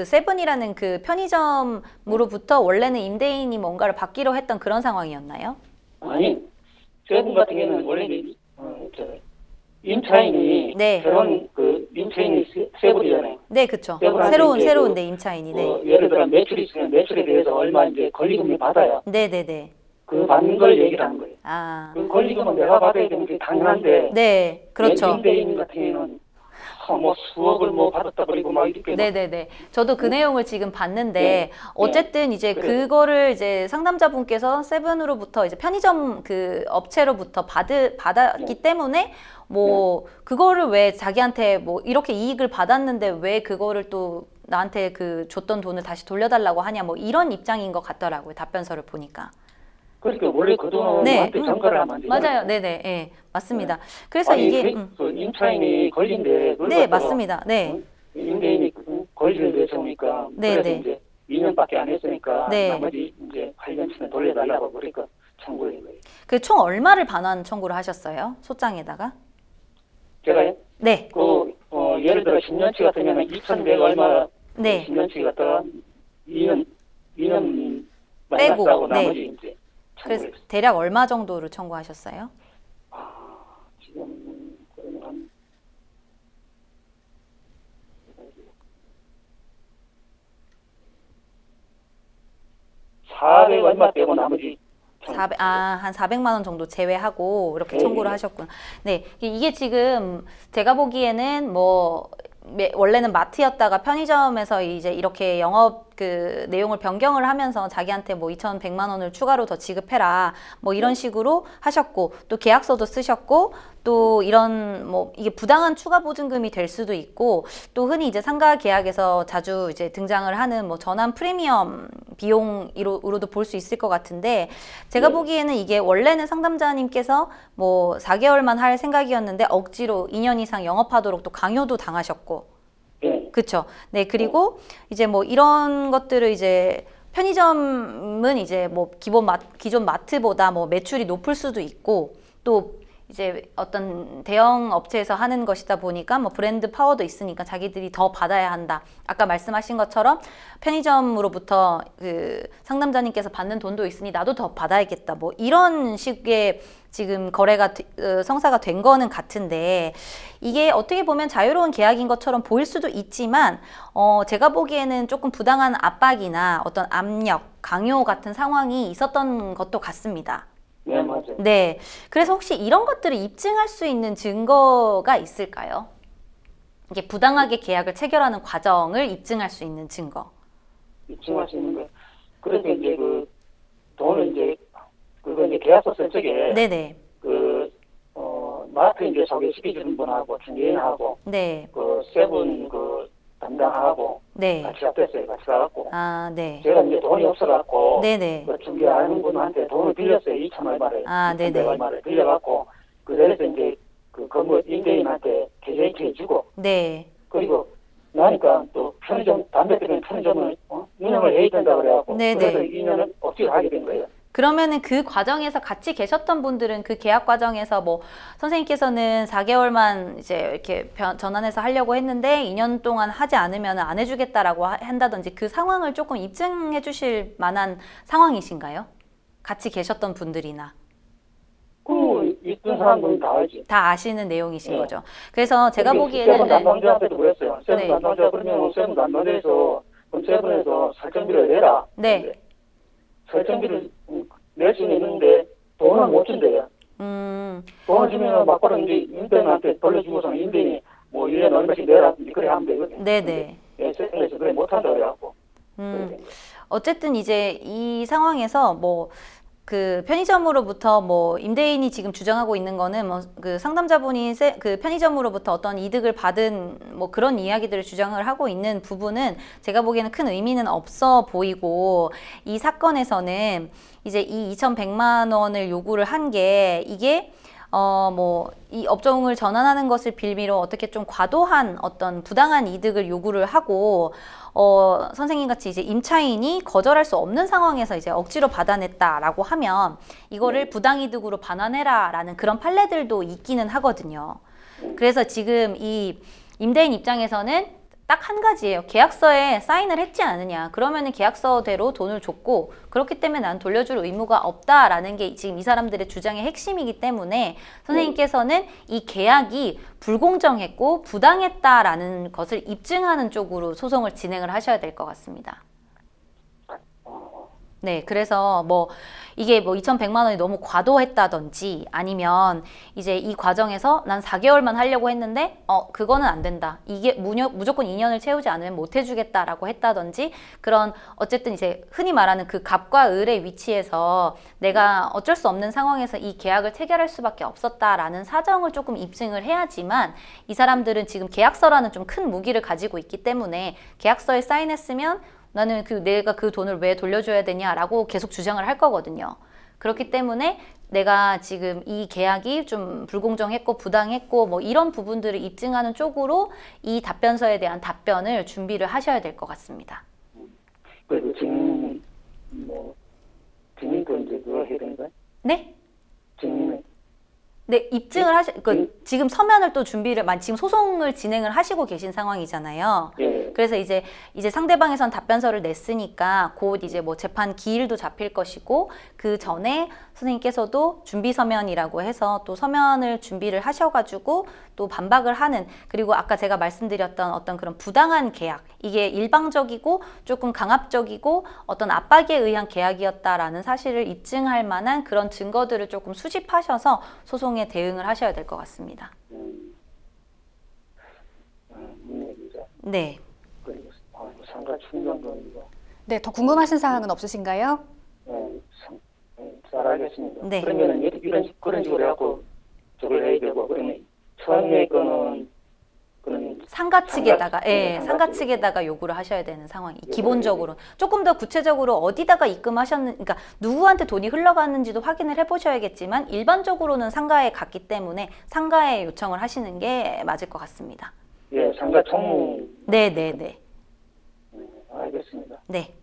B: 세븐이라는 그 편의점으로부터 원래는 임대인이 뭔가를 받기로 했던 그런 상황이었나요?
C: 아니, 세븐 같은 경우는 원래 임차인이
B: 네.
C: 새로운 그 임차인이 세븐이잖아요.
B: 네, 그렇죠.
C: 세븐한테
B: 새로운
C: 이제
B: 네, 임차인이. 네.
C: 예를 들어 매출이 있으면 매출에 대해서 얼마 이제 권리금을 받아요.
B: 네, 네, 네.
C: 그 받는 걸 얘기를 하는 거예요.
B: 아.
C: 그 권리금은 내가 받아야 되는 게 당연한데.
B: 네, 그렇죠.
C: 임대인 같은 경우는 뭐 수억을 뭐 받았다 그리고 막 이렇게.
B: 네네네. 저도 그 내용을 지금 봤는데,
C: 네.
B: 어쨌든 이제
C: 그래요.
B: 그거를 이제 상담자분께서 세븐으로부터 이제 편의점 그 업체로부터 받았기 때문에 뭐 그거를 왜 자기한테 뭐 이렇게 이익을 받았는데 왜 그거를 또 나한테 그 줬던 돈을 다시 돌려달라고 하냐, 뭐 이런 입장인 것 같더라고요. 답변서를 보니까.
C: 그러니까 원래 그 돈은 나한테 전가를 하면 안 되잖아요.
B: 맞아요. 네네. 예, 맞습니다. 그래서
C: 아니,
B: 이게
C: 그 임차인이 권리인데 그걸
B: 네,
C: 갖다가
B: 맞습니다. 네.
C: 임대인이 권리를 내세우니까
B: 네,
C: 그래서
B: 네.
C: 이제 2년밖에 안 했으니까
B: 네.
C: 나머지 이제 8년치는 돌려달라고 그러니까 청구를 한 거예요.
B: 그 총 얼마를 반환 청구를 하셨어요? 소장에다가?
C: 제가요?
B: 네.
C: 예를 들어 10년치 같으면 2,100 얼마
B: 네.
C: 10년치 갖다가 2년
B: 빼고,
C: 마이너스하고
B: 네.
C: 나머지 이제
B: 그래서
C: 청구를 했어요.
B: 대략 얼마 정도를 청구하셨어요?
C: 지금 그러면 한 400 얼마 빼고 나머지
B: 한 400만 원 정도 제외하고 이렇게
C: 네,
B: 청구를
C: 네.
B: 하셨구나. 네, 이게 지금 제가 보기에는 뭐 원래는 마트였다가 편의점에서 이제 이렇게 영업 그 내용을 변경을 하면서 자기한테 뭐 2,100만 원을 추가로 더 지급해라, 뭐 이런 식으로 하셨고, 또 계약서도 쓰셨고, 또 이런 뭐 이게 부당한 추가 보증금이 될 수도 있고, 또 흔히 이제 상가 계약에서 자주 이제 등장을 하는 뭐 전환 프리미엄 비용으로도 볼 수 있을 것 같은데, 제가
C: 네.
B: 보기에는 이게 원래는 상담자님께서 뭐 4개월만 할 생각이었는데 억지로 2년 이상 영업하도록 또 강요도 당하셨고,
C: 네.
B: 그쵸? 네, 그리고 이제 뭐 이런 것들을 이제 편의점은 이제 뭐 기존 마트보다 뭐 매출이 높을 수도 있고, 또 이제 어떤 대형 업체에서 하는 것이다 보니까 뭐 브랜드 파워도 있으니까 자기들이 더 받아야 한다. 아까 말씀하신 것처럼 편의점으로부터 그 상담자님께서 받는 돈도 있으니 나도 더 받아야겠다. 뭐 이런 식의 지금 거래가 성사가 된 거는 같은데, 이게 어떻게 보면 자유로운 계약인 것처럼 보일 수도 있지만 제가 보기에는 조금 부당한 압박이나 어떤 압력, 강요 같은 상황이 있었던 것도 같습니다.
C: 네, 맞아요.
B: 네, 그래서 혹시 이런 것들을 입증할 수 있는 증거가 있을까요? 이게 부당하게 계약을 체결하는 과정을 입증할 수 있는 증거.
C: 입증할 수 있는 거. 그래서 이제 그 돈을 이제 그거 이제 계약서 쓸 적에
B: 네네.
C: 마트 이제 소개시켜주는 분하고 중개인하고
B: 네.
C: 그 세븐 그 담당하고
B: 네.
C: 같이 합했어요. 같이 가갖고
B: 아, 네.
C: 제가 이제 돈이 없어갖고
B: 네네.
C: 그 중개하는 분한테 돈을 빌렸어요. 2천 얼마를.
B: 아, 네네.
C: 2,100 얼마를 빌려갖고 그래서 이제 그 건물 임대인한테 계좌이체 해주고
B: 네.
C: 그리고 나니까 또 편의점 담배 때문에 편의점을 운영을 해야 된다 그래갖고
B: 네네.
C: 그래서 2년을 억지로 하게 된 거예요.
B: 그러면은 그 과정에서 같이 계셨던 분들은 그 계약 과정에서 뭐 선생님께서는 4개월만 이제 이렇게 전환해서 하려고 했는데 2년 동안 하지 않으면 안 해주겠다라고 한다든지 그 상황을 조금 입증해 주실 만한 상황이신가요? 같이 계셨던 분들이나.
C: 그 있던 사람들은 다 알지.
B: 다 아시는 내용이신
C: 네.
B: 거죠. 그래서 제가
C: 세븐
B: 보기에는
C: 담당자한테도 그랬어요. 세븐
B: 네.
C: 담당자 그러면 세븐 담당자에서 그럼 세븐에서 설정비를 내라.
B: 네.
C: 근데 설정비를 낼 수는 있는데 돈을 못 준대요. 돈을 주면 막바로 이제 임대인한테 돌려주고서 임대인이 뭐 1년에 얼마씩 내라 그래 하면 되거든요.
B: 네네.
C: 예, 세븐에서 그래 못한다 그래갖고.
B: 어쨌든 이제 이 상황에서 뭐 그 편의점으로부터 뭐 임대인이 지금 주장하고 있는 거는 뭐 그 상담자분이 그 편의점으로부터 어떤 이득을 받은 뭐 그런 이야기들을 주장을 하고 있는 부분은 제가 보기에는 큰 의미는 없어 보이고, 이 사건에서는 이제 이 2,100만 원을 요구를 한 게 이게 뭐 이 업종을 전환하는 것을 빌미로 어떻게 좀 과도한 어떤 부당한 이득을 요구를 하고 선생님 같이 이제 임차인이 거절할 수 없는 상황에서 이제 억지로 받아냈다라고 하면 이거를 부당이득으로 반환해라라는 그런 판례들도 있기는 하거든요. 그래서 지금 이 임대인 입장에서는 딱 한 가지예요. 계약서에 사인을 했지 않느냐. 그러면은 계약서대로 돈을 줬고 그렇기 때문에 난 돌려줄 의무가 없다라는 게 지금 이 사람들의 주장의 핵심이기 때문에 선생님께서는 이 계약이 불공정했고 부당했다라는 것을 입증하는 쪽으로 소송을 진행을 하셔야 될 것 같습니다. 네, 그래서 뭐 이게 뭐 2,100만 원이 너무 과도했다든지 아니면 이제 이 과정에서 난 4개월만 하려고 했는데 그거는 안 된다. 이게 무조건 2년을 채우지 않으면 못 해주겠다라고 했다든지 그런 어쨌든 이제 흔히 말하는 그 갑과 을의 위치에서 내가 어쩔 수 없는 상황에서 이 계약을 체결할 수밖에 없었다라는 사정을 조금 입증을 해야지만 이 사람들은 지금 계약서라는 좀 큰 무기를 가지고 있기 때문에 계약서에 사인했으면 나는 내가 그 돈을 왜 돌려줘야 되냐라고 계속 주장을 할 거거든요. 그렇기 때문에 내가 지금 이 계약이 좀 불공정했고 부당했고 뭐 이런 부분들을 입증하는 쪽으로 이 답변서에 대한 답변을 준비를 하셔야 될 것 같습니다.
C: 그리고 증인도 이제 그걸 해야 되는가요?
B: 네?
C: 증인.
B: 네, 입증을 지금 서면을 또 준비를, 지금 소송을 진행을 하시고 계신 상황이잖아요.
C: 예.
B: 그래서 이제 상대방에선 답변서를 냈으니까 곧 이제 뭐 재판 기일도 잡힐 것이고 그 전에 선생님께서도 준비 서면이라고 해서 또 서면을 준비를 하셔가지고 또 반박을 하는, 그리고 아까 제가 말씀드렸던 어떤 그런 부당한 계약, 이게 일방적이고 조금 강압적이고 어떤 압박에 의한 계약이었다라는 사실을 입증할 만한 그런 증거들을 조금 수집하셔서 소송에 대응을 하셔야 될 것 같습니다. 네.
C: 그리고 상가 충당금이고.
A: 네, 더 궁금하신 사항은 없으신가요?
C: 잘 알겠습니다.
B: 네.
C: 그러면 그런 식으로 해갖고 저걸 해야 되고, 그러면 처음에 거는
B: 상가 측에다가,
C: 네,
B: 상가 측에다가 요구를 하셔야 되는 상황이 기본적으로. 조금 더 구체적으로 어디다가 그러니까 누구한테 돈이 흘러가는지도 확인을 해보셔야겠지만 일반적으로는 상가에 갔기 때문에 상가에 요청을 하시는 게 맞을 것 같습니다.
C: 예, 상가 총.
B: 네네네.
C: 알겠습니다.
B: 네.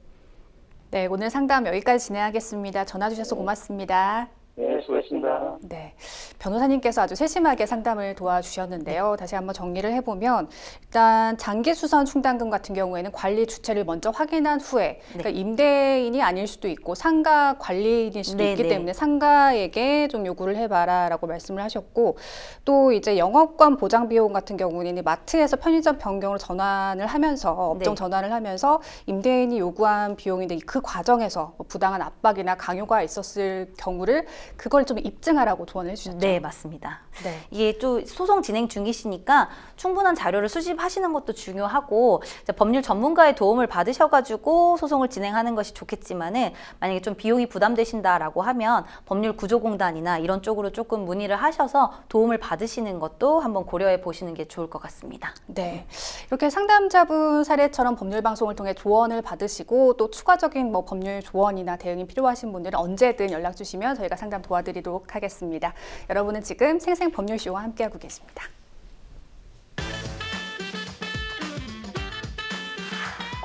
A: 네, 오늘 상담 여기까지 진행하겠습니다. 전화 주셔서 고맙습니다.
C: 네, 수고했습니다.
A: 네, 변호사님께서 아주 세심하게 상담을 도와주셨는데요. 다시 한번 정리를 해보면 일단 장기수선 충당금 같은 경우에는 관리 주체를 먼저 확인한 후에 그러니까 임대인이 아닐 수도 있고 상가 관리인일 수도 있기 때문에 상가에게 좀 요구를 해봐라 라고 말씀을 하셨고, 또 이제 영업권 보장 비용 같은 경우는 마트에서 편의점 변경을 전환을 하면서 업종 전환을 하면서 임대인이 요구한 비용인데 그 과정에서 뭐 부당한 압박이나 강요가 있었을 경우를 그걸 좀 입증하라고 조언을 해주셨죠.
B: 네, 맞습니다.
A: 네.
B: 이게 또 소송 진행 중이시니까 충분한 자료를 수집하시는 것도 중요하고 법률 전문가의 도움을 받으셔가지고 소송을 진행하는 것이 좋겠지만은 만약에 좀 비용이 부담되신다라고 하면 법률구조공단이나 이런 쪽으로 조금 문의를 하셔서 도움을 받으시는 것도 한번 고려해 보시는 게 좋을 것 같습니다.
A: 네, 이렇게 상담자분 사례처럼 법률 방송을 통해 조언을 받으시고 또 추가적인 뭐 법률 조언이나 대응이 필요하신 분들은 언제든 연락 주시면 저희가 상담 도와드리도록 하겠습니다. 여러분은 지금 생생법률쇼와 함께하고 계십니다.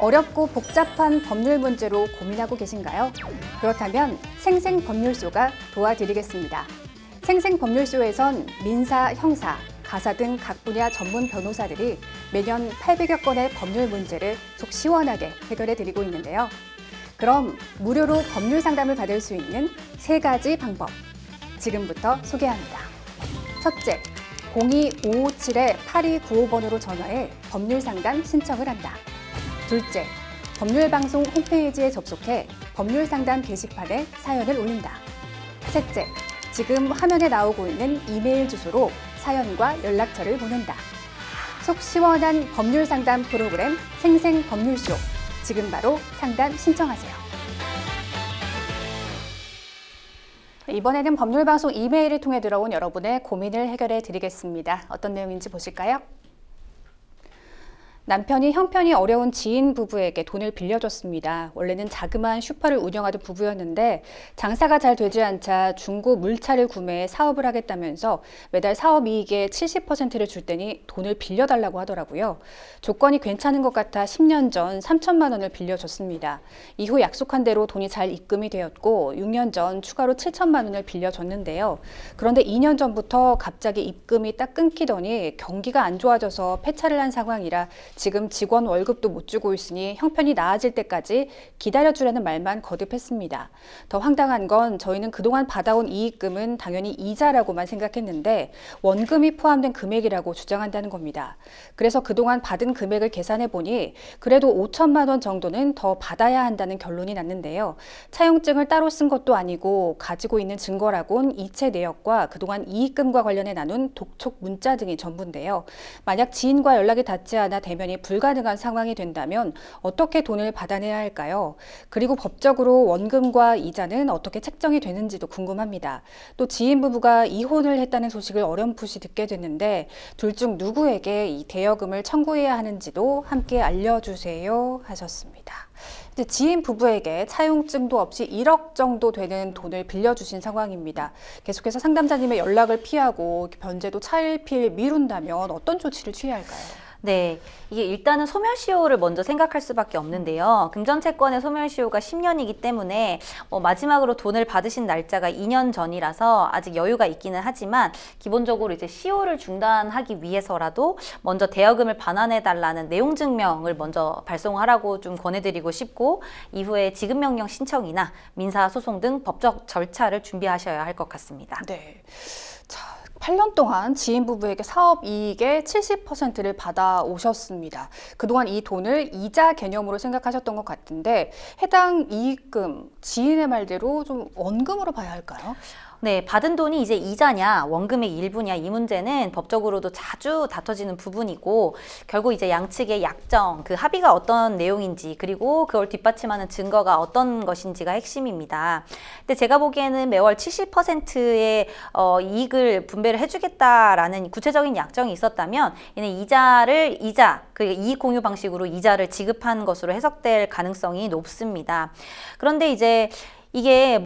A: 어렵고 복잡한 법률 문제로 고민하고 계신가요? 그렇다면 생생법률쇼가 도와드리겠습니다. 생생법률쇼에선 민사, 형사, 가사 등 각 분야 전문 변호사들이 매년 800여 건의 법률 문제를 속 시원하게 해결해 드리고 있는데요. 그럼 무료로 법률 상담을 받을 수 있는 3가지 방법, 지금부터 소개합니다. 첫째, 02-557-8295번으로 전화해 법률 상담 신청을 한다. 둘째, 법률방송 홈페이지에 접속해 법률 상담 게시판에 사연을 올린다. 셋째, 지금 화면에 나오고 있는 이메일 주소로 사연과 연락처를 보낸다. 속 시원한 법률 상담 프로그램 생생법률쇼. 지금 바로 상담 신청하세요. 이번에는 법률방송 이메일을 통해 들어온 여러분의 고민을 해결해 드리겠습니다. 어떤 내용인지 보실까요? 남편이 형편이 어려운 지인 부부에게 돈을 빌려줬습니다. 원래는 자그마한 슈퍼를 운영하던 부부였는데 장사가 잘 되지 않자 중고 물차를 구매해 사업을 하겠다면서 매달 사업 이익의 70%를 줄 테니 돈을 빌려달라고 하더라고요. 조건이 괜찮은 것 같아 10년 전 3천만 원을 빌려줬습니다. 이후 약속한 대로 돈이 잘 입금이 되었고 6년 전 추가로 7천만 원을 빌려줬는데요. 그런데 2년 전부터 갑자기 입금이 딱 끊기더니 경기가 안 좋아져서 폐차를 한 상황이라 지금 직원 월급도 못 주고 있으니 형편이 나아질 때까지 기다려주라는 말만 거듭했습니다. 더 황당한 건 저희는 그동안 받아온 이익금은 당연히 이자라고만 생각했는데 원금이 포함된 금액이라고 주장한다는 겁니다. 그래서 그동안 받은 금액을 계산해 보니 그래도 5천만 원 정도는 더 받아야 한다는 결론이 났는데요. 차용증을 따로 쓴 것도 아니고 가지고 있는 증거라곤 이체 내역과 그동안 이익금과 관련해 나눈 독촉 문자 등이 전부인데요. 만약 지인과 연락이 닿지 않아 대면이 불가능한 상황이 된다면 어떻게 돈을 받아내야 할까요? 그리고 법적으로 원금과 이자는 어떻게 책정이 되는지도 궁금합니다. 또 지인 부부가 이혼을 했다는 소식을 어렴풋이 듣게 됐는데 둘 중 누구에게 이 대여금을 청구해야 하는지도 함께 알려주세요 하셨습니다. 이제 지인 부부에게 차용증도 없이 1억 정도 되는 돈을 빌려주신 상황입니다. 계속해서 상담자님의 연락을 피하고 변제도 차일피일 미룬다면 어떤 조치를 취해야 할까요?
B: 네, 이게 일단은 소멸시효를 먼저 생각할 수밖에 없는데요. 금전채권의 소멸시효가 10년이기 때문에 마지막으로 돈을 받으신 날짜가 2년 전이라서 아직 여유가 있기는 하지만 기본적으로 이제 시효를 중단하기 위해서라도 먼저 대여금을 반환해달라는 내용 증명을 먼저 발송하라고 좀 권해드리고 싶고 이후에 지급명령 신청이나 민사소송 등 법적 절차를 준비하셔야 할 것 같습니다.
A: 네. 자, 8년 동안 지인 부부에게 사업 이익의 70%를 받아 오셨습니다. 그동안 이 돈을 이자 개념으로 생각하셨던 것 같은데 해당 이익금, 지인의 말대로 좀 원금으로 봐야 할까요?
B: 네, 받은 돈이 이제 이자냐, 원금의 일부냐 이 문제는 법적으로도 자주 다퉈지는 부분이고 결국 이제 양측의 약정, 그 합의가 어떤 내용인지 그리고 그걸 뒷받침하는 증거가 어떤 것인지가 핵심입니다. 근데 제가 보기에는 매월 70%의 이익을 분배를 해주겠다라는 구체적인 약정이 있었다면 이는 이자, 그 이익 공유 방식으로 이자를 지급한 것으로 해석될 가능성이 높습니다. 그런데 이제 이게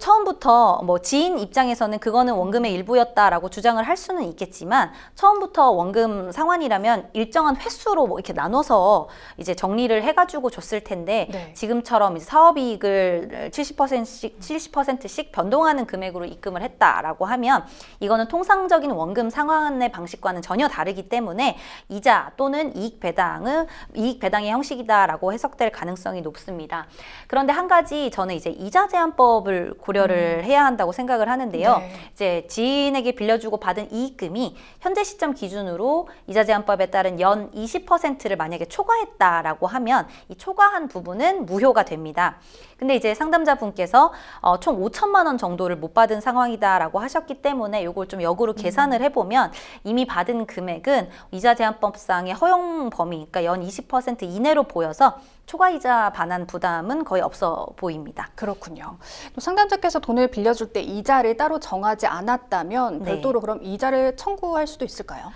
B: 처음부터 지인 입장에서는 그거는 원금의 일부였다라고 주장을 할 수는 있겠지만 처음부터 원금 상환이라면 일정한 횟수로 이렇게 나눠서 이제 정리를 해가지고 줬을 텐데
A: 네.
B: 지금처럼 이제 사업이익을 70%씩 변동하는 금액으로 입금을 했다라고 하면 이거는 통상적인 원금 상환의 방식과는 전혀 다르기 때문에 이자 또는 이익 배당의 형식이다라고 해석될 가능성이 높습니다. 그런데 한 가지 저는 이제 이자 제한법을 고려를 해야 한다고 생각을 하는데요.
A: 네.
B: 이제 지인에게 빌려주고 받은 이익금이 현재 시점 기준으로 이자 제한법에 따른 연 20%를 만약에 초과했다라고 하면 이 초과한 부분은 무효가 됩니다. 근데 이제 상담자분께서 총 5천만 원 정도를 못 받은 상황이다라고 하셨기 때문에 이걸 좀 역으로 계산을 해보면 이미 받은 금액은 이자 제한법상의 허용 범위, 그러니까 연 20% 이내로 보여서 초과이자 반환 부담은 거의 없어 보입니다.
A: 그렇군요. 또 상담자께서 돈을 빌려줄 때 이자를 따로 정하지 않았다면
B: 네.
A: 별도로 그럼 이자를 청구할 수도 있을까요?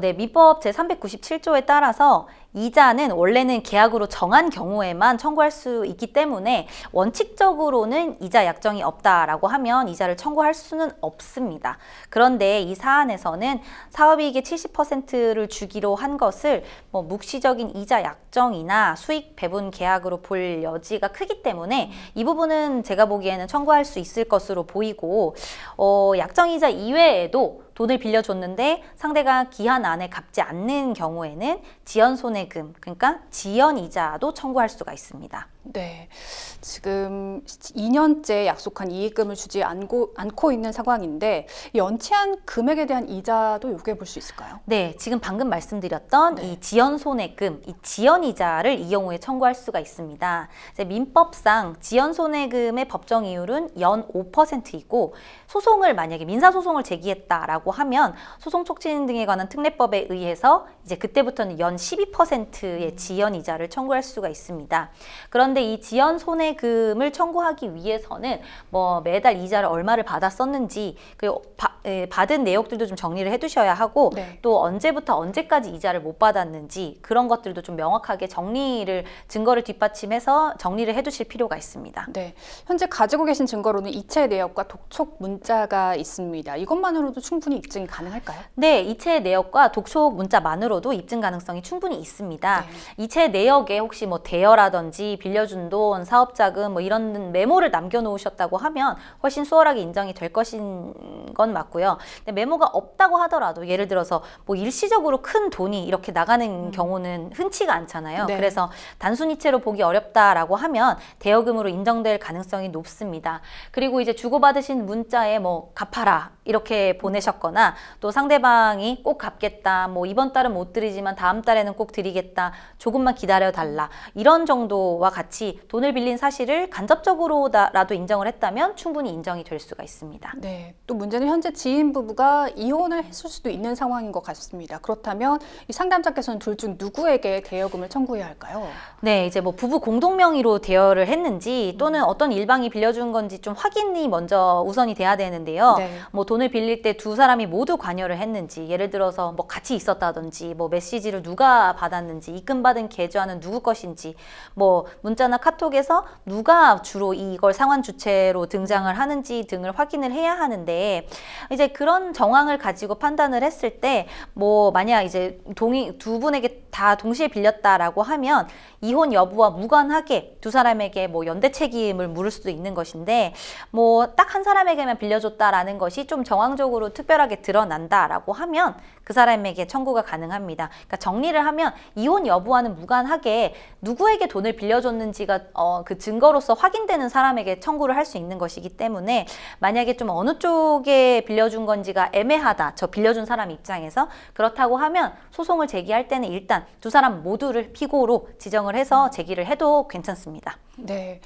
B: 네, 민법 제397조에 따라서 이자는 원래는 계약으로 정한 경우에만 청구할 수 있기 때문에 원칙적으로는 이자 약정이 없다라고 하면 이자를 청구할 수는 없습니다. 그런데 이 사안에서는 사업이익의 70%를 주기로 한 것을 뭐 묵시적인 이자 약정이나 수익 배분 계약으로 볼 여지가 크기 때문에 이 부분은 제가 보기에는 청구할 수 있을 것으로 보이고 약정이자 이외에도 돈을 빌려줬는데 상대가 기한 안에 갚지 않는 경우에는 지연손해금, 그러니까 지연이자도 청구할 수가 있습니다.
A: 네, 지금 2년째 약속한 이익금을 주지 않고 있는 상황인데 연체한 금액에 대한 이자도 요구해 볼 수 있을까요?
B: 네, 지금 방금 말씀드렸던
A: 네.
B: 이 지연손해금, 이 지연이자를 이 경우에 청구할 수가 있습니다. 이제 민법상 지연손해금의 법정 이율은 연 5%이고 소송을 만약에 민사소송을 제기했다라고 하면 소송촉진 등에 관한 특례법에 의해서 이제 그때부터는 연 12%의 지연이자를 청구할 수가 있습니다. 그런데 이 지연손해금을 청구하기 위해서는 뭐 매달 이자를 얼마를 받았었는지 그리고 받은 내역들도 좀 정리를 해두셔야 하고
A: 네.
B: 또 언제부터 언제까지 이자를 못 받았는지 그런 것들도 좀 명확하게 증거를 뒷받침해서 정리를 해두실 필요가 있습니다.
A: 네, 현재 가지고 계신 증거로는 이체 내역과 독촉 문자가 있습니다. 이것만으로도 충분히 입증이 가능할까요?
B: 네, 이체 내역과 독촉 문자만으로도 입증 가능성이 충분히 있습니다.
A: 네.
B: 이체 내역에 혹시 뭐 대여라든지 빌려준 돈, 사업자금 뭐 이런 메모를 남겨놓으셨다고 하면 훨씬 수월하게 인정이 될 것인 건 맞고요. 근데 메모가 없다고 하더라도 예를 들어서 뭐 일시적으로 큰 돈이 이렇게 나가는 경우는 흔치가 않잖아요.
A: 네.
B: 그래서 단순 이체로 보기 어렵다라고 하면 대여금으로 인정될 가능성이 높습니다. 그리고 이제 주고받으신 문자에 뭐 갚아라 이렇게 보내셨거나 또 상대방이 꼭 갚겠다, 뭐 이번 달은 못 드리지만 다음 달에는 꼭 드리겠다, 조금만 기다려달라 이런 정도와 같이 돈을 빌린 사실을 간접적으로라도 인정을 했다면 충분히 인정이 될 수가 있습니다.
A: 네, 또 문제는 현재 지인 부부가 이혼을 했을 수도 있는 상황인 것 같습니다. 그렇다면 이 상담자께서는 둘 중 누구에게 대여금을 청구해야 할까요?
B: 네, 이제 뭐 부부 공동 명의로 대여를 했는지 또는 어떤 일방이 빌려준 건지 좀 확인이 먼저 우선이 돼야 되는데요.
A: 네.
B: 뭐 돈을 빌릴 때 두 사람이 모두 관여를 했는지, 예를 들어서 뭐 같이 있었다든지, 뭐 메시지를 누가 받았는지, 입금받은 계좌는 누구 것인지, 뭐 문자나 카톡에서 누가 주로 이걸 상환 주체로 등장을 하는지 등을 확인을 해야 하는데, 이제 그런 정황을 가지고 판단을 했을 때 뭐 만약 이제 두 분에게 다 동시에 빌렸다라고 하면 이혼 여부와 무관하게 두 사람에게 뭐 연대 책임을 물을 수도 있는 것인데, 뭐 딱 한 사람에게만 빌려줬다라는 것이 좀 정황적으로 특별하게 드러난다라고 하면 그 사람에게 청구가 가능합니다. 그러니까 정리를 하면 이혼 여부와는 무관하게 누구에게 돈을 빌려줬는지가 그 증거로서 확인되는 사람에게 청구를 할 수 있는 것이기 때문에, 만약에 좀 어느 쪽에 빌려준 건지가 애매하다, 저 빌려준 사람 입장에서 그렇다고 하면 소송을 제기할 때는 일단 두 사람 모두를 피고로 지정을 해서 제기를 해도 괜찮습니다.
A: 네,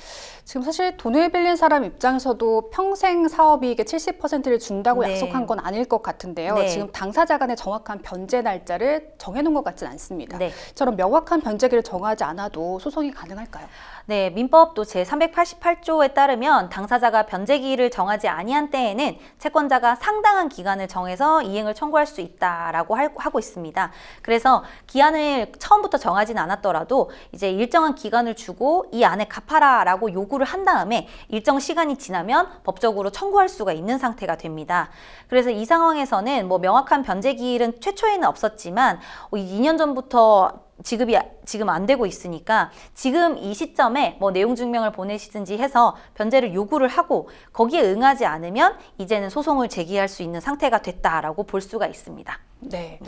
A: 지금 사실 돈을 빌린 사람 입장에서도 평생 사업이익의 70%를 준다고
B: 네.
A: 약속한 건 아닐 것 같은데요.
B: 네.
A: 지금 당사자 간의 정확한 변제 날짜를 정해놓은 것 같진 않습니다.
B: 네.
A: 저런 명확한 변제기를 정하지 않아도 소송이 가능할까요?
B: 네, 민법도 제388조에 따르면 당사자가 변제기일을 정하지 아니한 때에는 채권자가 상당한 기간을 정해서 이행을 청구할 수 있다라고 하고 있습니다. 그래서 기한을 처음부터 정하진 않았더라도 이제 일정한 기간을 주고 이 안에 갚아라라고 요구를 한 다음에 일정 시간이 지나면 법적으로 청구할 수가 있는 상태가 됩니다. 그래서 이 상황에서는 뭐 명확한 변제기일은 최초에는 없었지만 2년 전부터 지급이 지금 안 되고 있으니까 지금 이 시점에 뭐 내용 증명을 보내시든지 해서 변제를 요구를 하고 거기에 응하지 않으면 이제는 소송을 제기할 수 있는 상태가 됐다라고 볼 수가 있습니다.
A: 네,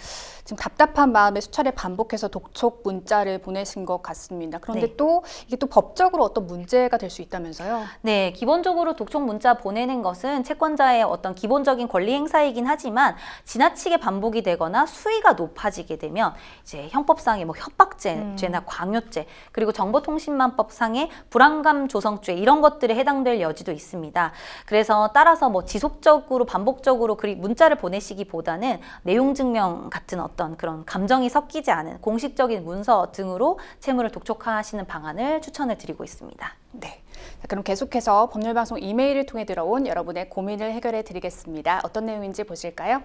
A: 지금 답답한 마음에 수차례 반복해서 독촉 문자를 보내신 것 같습니다. 그런데
B: 네.
A: 또 이게 또 법적으로 어떤 문제가 될 수 있다면서요?
B: 네, 기본적으로 독촉 문자 보내는 것은 채권자의 어떤 기본적인 권리 행사이긴 하지만 지나치게 반복이 되거나 수위가 높아지게 되면 이제 형법상의 뭐 협박죄나 광요죄, 그리고 정보통신망법상의 불안감 조성죄 이런 것들에 해당될 여지도 있습니다. 그래서 따라서 뭐 지속적으로 반복적으로 문자를 보내시기보다는 내용 이혼증명 같은 어떤 그런 감정이 섞이지 않은 공식적인 문서 등으로 채무를 독촉하시는 방안을 추천을 드리고 있습니다.
A: 네. 자, 그럼 계속해서 법률방송 이메일을 통해 들어온 여러분의 고민을 해결해 드리겠습니다. 어떤 내용인지 보실까요?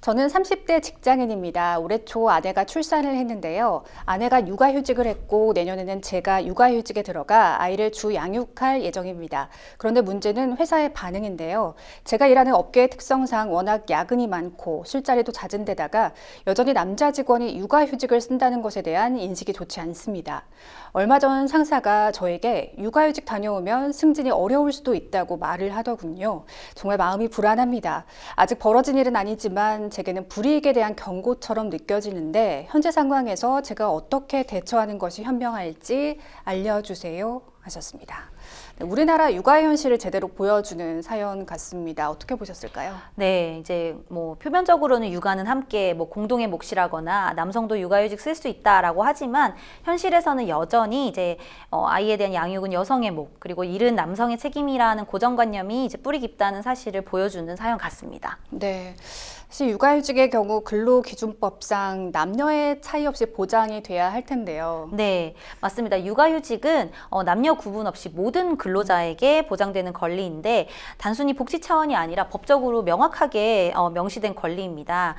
A: 저는 30대 직장인입니다. 올해 초 아내가 출산을 했는데요. 아내가 육아휴직을 했고 내년에는 제가 육아휴직에 들어가 아이를 주 양육할 예정입니다. 그런데 문제는 회사의 반응인데요. 제가 일하는 업계의 특성상 워낙 야근이 많고 술자리도 잦은 데다가 여전히 남자 직원이 육아휴직을 쓴다는 것에 대한 인식이 좋지 않습니다. 얼마 전 상사가 저에게 육아휴직 다녀오면 승진이 어려울 수도 있다고 말을 하더군요. 정말 마음이 불안합니다. 아직 벌어진 일은 아니지만 제게는 불이익에 대한 경고처럼 느껴지는데 현재 상황에서 제가 어떻게 대처하는 것이 현명할지 알려주세요 하셨습니다. 네, 우리나라 육아 현실을 제대로 보여주는 사연 같습니다. 어떻게 보셨을까요?
B: 네, 이제 뭐 표면적으로는 육아는 함께 뭐 공동의 몫이라거나 남성도 육아휴직 쓸 수 있다라고 하지만 현실에서는 여전히 이제 아이에 대한 양육은 여성의 몫, 그리고 일은 남성의 책임이라는 고정관념이 이제 뿌리 깊다는 사실을 보여주는 사연 같습니다.
A: 네. 사실 육아휴직의 경우 근로기준법상 남녀의 차이 없이 보장이 돼야 할 텐데요.
B: 네, 맞습니다. 육아휴직은 남녀 구분 없이 모든 근로자에게 보장되는 권리인데 단순히 복지 차원이 아니라 법적으로 명확하게 명시된 권리입니다.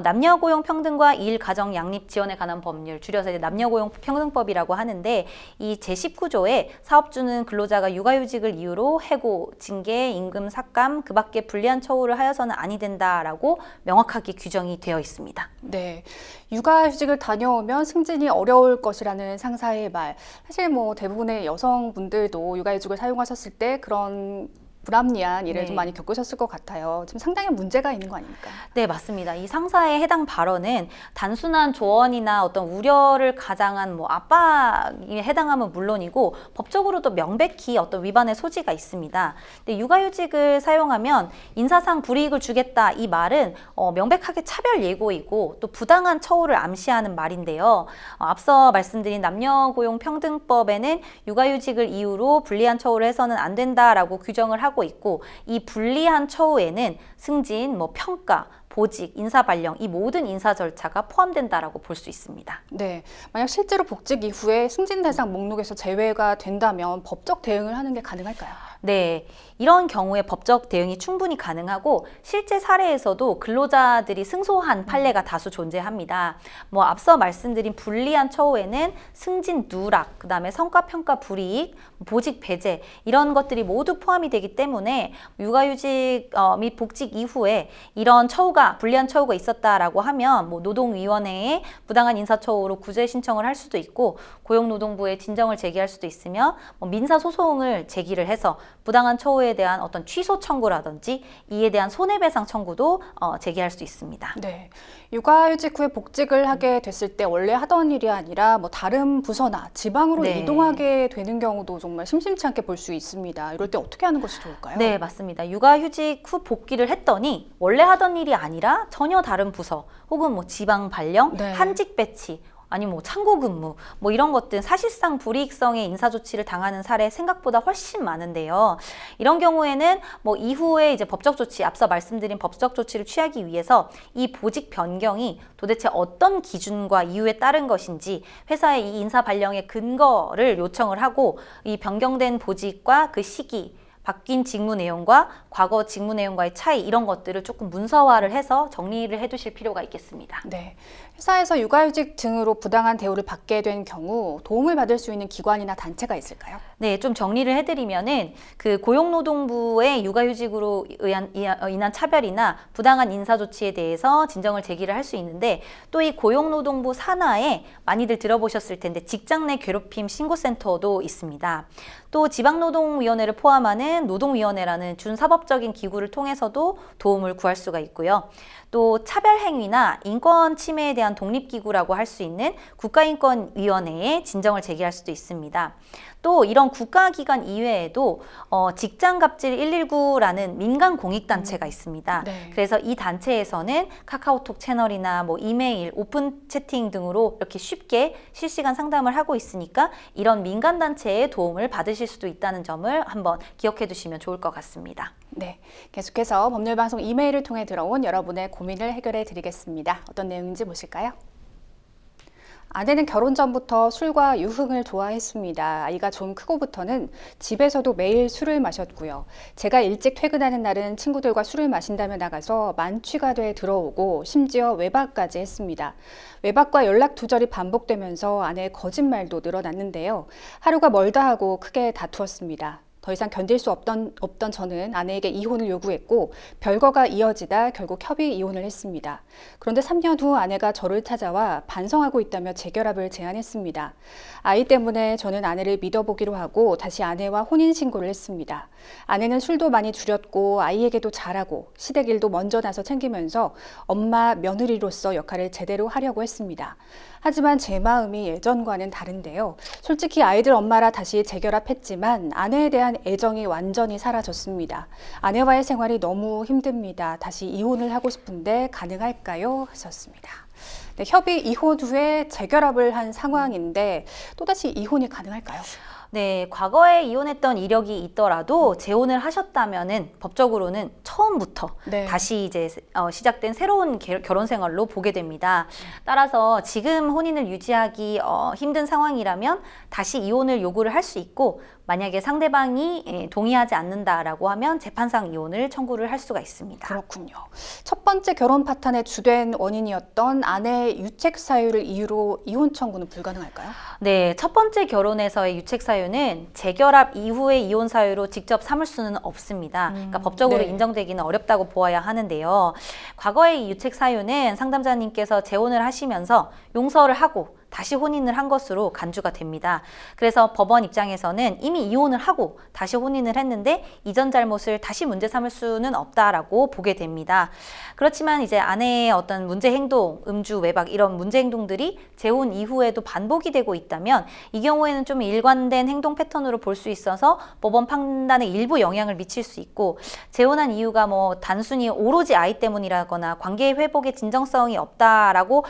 B: 남녀고용평등과 일, 가정, 양립 지원에 관한 법률, 줄여서 이제 남녀고용평등법이라고 하는데 이 제19조에 사업주는 근로자가 육아휴직을 이유로 해고, 징계, 임금 삭감, 그 밖에 불리한 처우를 하여서는 아니 된다라고 명확하게 규정이 되어 있습니다.
A: 네, 육아휴직을 다녀오면 승진이 어려울 것이라는 상사의 말. 사실 뭐 대부분의 여성분들도 육아휴직을 사용하셨을 때 그런 불합리한 일을 좀 많이 겪으셨을 것 같아요. 지금 상당히 문제가 있는 거 아닙니까?
B: 네, 맞습니다. 이 상사의 해당 발언은 단순한 조언이나 어떤 우려를 가장한 뭐 압박에 해당하면 물론이고 법적으로도 명백히 어떤 위반의 소지가 있습니다. 근데 육아휴직을 사용하면 인사상 불이익을 주겠다 이 말은 명백하게 차별 예고이고 또 부당한 처우를 암시하는 말인데요. 앞서 말씀드린 남녀고용평등법에는 육아휴직을 이유로 불리한 처우를 해서는 안 된다라고 규정을 하고 있고 이 불리한 처우에는 승진, 평가, 보직, 인사 발령 이 모든 인사 절차가 포함된다라고 볼 수 있습니다.
A: 네, 만약 실제로 복직 이후에 승진 대상 목록에서 제외가 된다면 법적 대응을 하는 게 가능할까요?
B: 네, 이런 경우에 법적 대응이 충분히 가능하고 실제 사례에서도 근로자들이 승소한 판례가 다수 존재합니다. 앞서 말씀드린 불리한 처우에는 승진 누락, 그다음에 성과평가 불이익, 보직 배제 이런 것들이 모두 포함이 되기 때문에 육아휴직 및 복직 이후에 이런 처우가 불리한 처우가 있었다라고 하면 노동위원회에 부당한 인사처우로 구제 신청을 할 수도 있고 고용노동부에 진정을 제기할 수도 있으며 민사소송을 제기를 해서 부당한 처우에 대한 어떤 취소 청구라든지 이에 대한 손해배상 청구도 제기할 수 있습니다.
A: 네, 육아휴직 후에 복직을 하게 됐을 때 원래 하던 일이 아니라 다른 부서나 지방으로 이동하게 되는 경우도 정말 심심치 않게 볼 수 있습니다. 이럴 때 어떻게 하는 것이 좋을까요?
B: 네, 맞습니다. 육아휴직 후 복귀를 했더니 원래 하던 일이 아니라 전혀 다른 부서 혹은 지방 발령, 한직 배치 아니 창고 근무 이런 것들 사실상 불이익성의 인사조치를 당하는 사례 생각보다 훨씬 많은데요. 이런 경우에는 이후에 이제 법적 조치, 앞서 말씀드린 법적 조치를 취하기 위해서 이 보직 변경이 도대체 어떤 기준과 이유에 따른 것인지 회사의 이 인사 발령의 근거를 요청을 하고 이 변경된 보직과 그 시기, 바뀐 직무 내용과 과거 직무 내용과의 차이 이런 것들을 조금 문서화를 해서 정리를 해두실 필요가 있겠습니다.
A: 네, 회사에서 육아휴직 등으로 부당한 대우를 받게 된 경우 도움을 받을 수 있는 기관이나 단체가 있을까요?
B: 네, 좀 정리를 해드리면은 그 고용노동부의 육아휴직으로 인한 차별이나 부당한 인사조치에 대해서 진정을 제기를 할 수 있는데 또 이 고용노동부 산하에 많이들 들어보셨을 텐데 직장 내 괴롭힘 신고센터도 있습니다. 또 지방노동위원회를 포함하는 노동위원회라는 준사법적인 기구를 통해서도 도움을 구할 수가 있고요. 또 차별행위나 인권 침해에 대한 독립기구라고 할 수 있는 국가인권위원회에 진정을 제기할 수도 있습니다. 또 이런 국가기관 이외에도 직장갑질 119라는 민간 공익단체가 있습니다.
A: 네.
B: 그래서 이 단체에서는 카카오톡 채널이나 뭐 이메일, 오픈 채팅 등으로 이렇게 쉽게 실시간 상담을 하고 있으니까 이런 민간 단체의 도움을 받으실 수도 있다는 점을 한번 기억해 두시면 좋을 것 같습니다.
A: 네, 계속해서 법률방송 이메일을 통해 들어온 여러분의 고민을 해결해 드리겠습니다. 어떤 내용인지 보실까요? 아내는 결혼 전부터 술과 유흥을 좋아했습니다. 아이가 좀 크고부터는 집에서도 매일 술을 마셨고요. 제가 일찍 퇴근하는 날은 친구들과 술을 마신다며 나가서 만취가 돼 들어오고 심지어 외박까지 했습니다. 외박과 연락 두절이 반복되면서 아내의 거짓말도 늘어났는데요. 하루가 멀다 하고 크게 다투었습니다. 더 이상 견딜 수 없던 저는 아내에게 이혼을 요구했고 별거가 이어지다 결국 협의 이혼을 했습니다. 그런데 3년 후 아내가 저를 찾아와 반성하고 있다며 재결합을 제안했습니다. 아이 때문에 저는 아내를 믿어보기로 하고 다시 아내와 혼인신고를 했습니다. 아내는 술도 많이 줄였고 아이에게도 잘하고 시댁 일도 먼저 나서 챙기면서 엄마 며느리로서 역할을 제대로 하려고 했습니다. 하지만 제 마음이 예전과는 다른데요. 솔직히 아이들 엄마라 다시 재결합했지만 아내에 대한 애정이 완전히 사라졌습니다. 아내와의 생활이 너무 힘듭니다. 다시 이혼을 하고 싶은데 가능할까요? 하셨습니다. 네, 협의 이혼 후에 재결합을 한 상황인데 또다시 이혼이 가능할까요?
B: 네, 과거에 이혼했던 이력이 있더라도 재혼을 하셨다면은 법적으로는 처음부터
A: 네.
B: 다시 이제 시작된 새로운 결혼 생활로 보게 됩니다. 따라서 지금 혼인을 유지하기 힘든 상황이라면 다시 이혼을 요구를 할 수 있고 만약에 상대방이 동의하지 않는다라고 하면 재판상 이혼을 청구를 할 수가 있습니다.
A: 그렇군요. 첫 번째 결혼 파탄의 주된 원인이었던 아내의 유책 사유를 이유로 이혼 청구는 불가능할까요?
B: 네, 첫 번째 결혼에서의 유책 사유는 재결합 이후의 이혼 사유로 직접 삼을 수는 없습니다. 그러니까 법적으로
A: 네.
B: 인정되기는 어렵다고 보아야 하는데요. 과거의 유책 사유는 상담자님께서 재혼을 하시면서 용서를 하고 다시 혼인을 한 것으로 간주가 됩니다. 그래서 법원 입장에서는 이미 이혼을 하고 다시 혼인을 했는데 이전 잘못을 다시 문제 삼을 수는 없다라고 보게 됩니다. 그렇지만 이제 아내의 어떤 문제 행동, 음주, 외박 이런 문제 행동들이 재혼 이후에도 반복이 되고 있다면 이 경우에는 좀 일관된 행동 패턴으로 볼 수 있어서 법원 판단에 일부 영향을 미칠 수 있고 재혼한 이유가 뭐 단순히 오로지 아이 때문이라거나 관계 회복의 진정성이 없다라고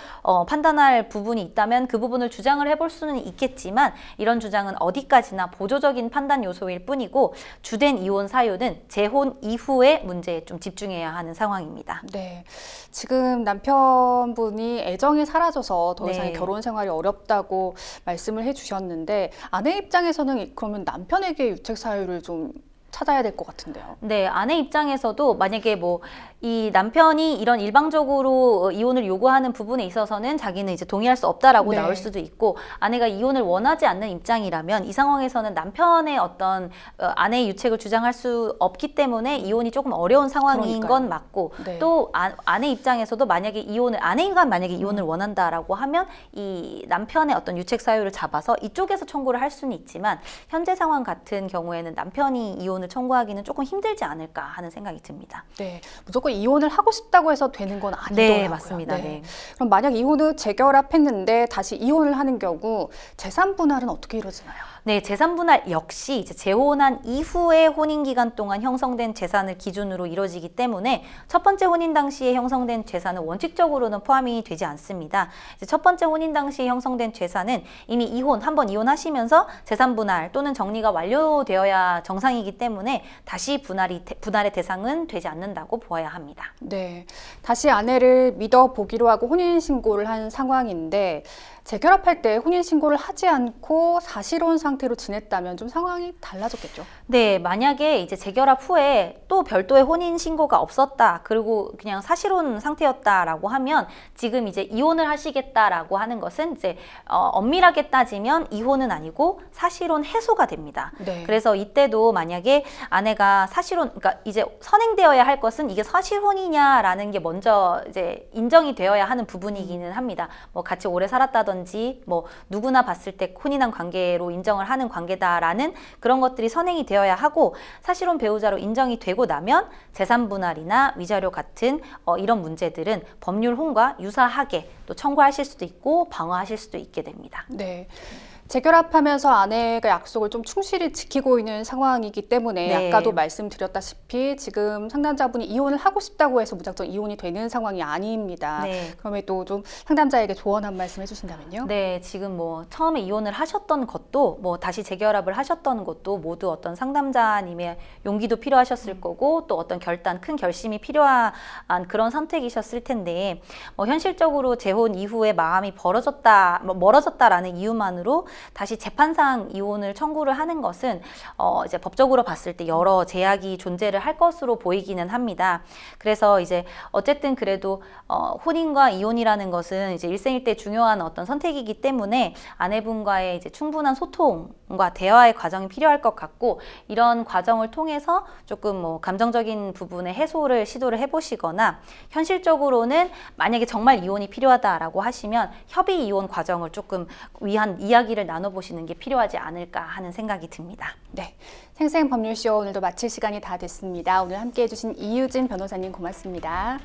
B: 판단할 부분이 있다면 그 부분을 주장을 해볼 수는 있겠지만 이런 주장은 어디까지나 보조적인 판단 요소일 뿐이고 주된 이혼 사유는 재혼 이후의 문제에 좀 집중해야 하는 상황입니다.
A: 네, 지금 남편분이 애정이 사라져서 더 이상
B: 네.
A: 결혼 생활이 어렵다고 말씀을 해주셨는데 아내 입장에서는 그러면 남편에게 유책 사유를 좀 찾아야 될 것 같은데요.
B: 네, 아내 입장에서도 만약에 뭐 이 남편이 이런 일방적으로 이혼을 요구하는 부분에 있어서는 자기는 이제 동의할 수 없다라고
A: 네.
B: 나올 수도 있고 아내가 이혼을 원하지 않는 입장이라면 이 상황에서는 남편의 어떤 아내의 유책을 주장할 수 없기 때문에 이혼이 조금 어려운 상황인
A: 그러니까요.
B: 건 맞고
A: 네.
B: 또 아내 입장에서도 만약에 아내가 만약에 이혼을 원한다라고 하면 이 남편의 어떤 유책 사유를 잡아서 이쪽에서 청구를 할 수는 있지만 현재 상황 같은 경우에는 남편이 이혼을 청구하기는 조금 힘들지 않을까 하는 생각이 듭니다.
A: 네, 무조건 이혼을 하고 싶다고 해서 되는 건 아니더라고요.
B: 네, 맞습니다. 네.
A: 그럼 만약 이혼 후 재결합했는데 다시 이혼을 하는 경우 재산 분할은 어떻게 이루어지나요?
B: 네, 재산 분할 역시 이제 재혼한 이후의 혼인 기간 동안 형성된 재산을 기준으로 이루어지기 때문에 첫 번째 혼인 당시에 형성된 재산은 원칙적으로는 포함이 되지 않습니다. 이제 첫 번째 혼인 당시에 형성된 재산은 이미 한번 이혼하시면서 재산 분할 또는 정리가 완료되어야 정상이기 때문에 다시 분할의 대상은 되지 않는다고 보아야 합니다.
A: 네, 다시 아내를 믿어보기로 하고 혼인신고를 한 상황인데 재결합할 때 혼인신고를 하지 않고 사실혼 상태로 지냈다면 좀 상황이 달라졌겠죠?
B: 네, 만약에 이제 재결합 후에 또 별도의 혼인 신고가 없었다, 그리고 그냥 사실혼 상태였다라고 하면 지금 이제 이혼을 하시겠다라고 하는 것은 이제 엄밀하게 따지면 이혼은 아니고 사실혼 해소가 됩니다.
A: 네.
B: 그래서 이때도 만약에 아내가 그러니까 이제 선행되어야 할 것은 이게 사실혼이냐라는 게 먼저 이제 인정이 되어야 하는 부분이기는 합니다. 뭐 같이 오래 살았다든지 뭐 누구나 봤을 때 혼인한 관계로 인정을 하는 관계다라는 그런 것들이 선행이 되어야 하고 사실혼 배우자로 인정이 되고 나면 재산 분할이나 위자료 같은 이런 문제들은 법률혼과 유사하게 또 청구하실 수도 있고 방어하실 수도 있게 됩니다.
A: 네. 재결합하면서 아내가 약속을 좀 충실히 지키고 있는 상황이기 때문에
B: 네.
A: 아까도 말씀드렸다시피 지금 상담자분이 이혼을 하고 싶다고 해서 무작정 이혼이 되는 상황이 아닙니다.
B: 네.
A: 그럼에도 좀 상담자에게 조언 한 말씀 해주신다면요?
B: 네, 지금 뭐 처음에 이혼을 하셨던 것도 뭐 다시 재결합을 하셨던 것도 모두 어떤 상담자님의 용기도 필요하셨을 거고 또 어떤 큰 결심이 필요한 그런 선택이셨을 텐데 뭐 현실적으로 재혼 이후에 마음이 멀어졌다라는 이유만으로 다시 재판상 이혼을 청구를 하는 것은 이제 법적으로 봤을 때 여러 제약이 존재를 할 것으로 보이기는 합니다. 그래서 이제 어쨌든 그래도 혼인과 이혼이라는 것은 이제 일생일대 중요한 어떤 선택이기 때문에 아내분과의 이제 충분한 소통과 대화의 과정이 필요할 것 같고 이런 과정을 통해서 조금 뭐 감정적인 부분의 해소를 시도를 해보시거나 현실적으로는 만약에 정말 이혼이 필요하다라고 하시면 협의 이혼 과정을 조금 위한 이야기를 나눠보시는 게 필요하지 않을까 하는 생각이 듭니다.
A: 네, 생생법률쇼 오늘도 마칠 시간이 다 됐습니다. 오늘 함께해 주신 이유진 변호사님 고맙습니다.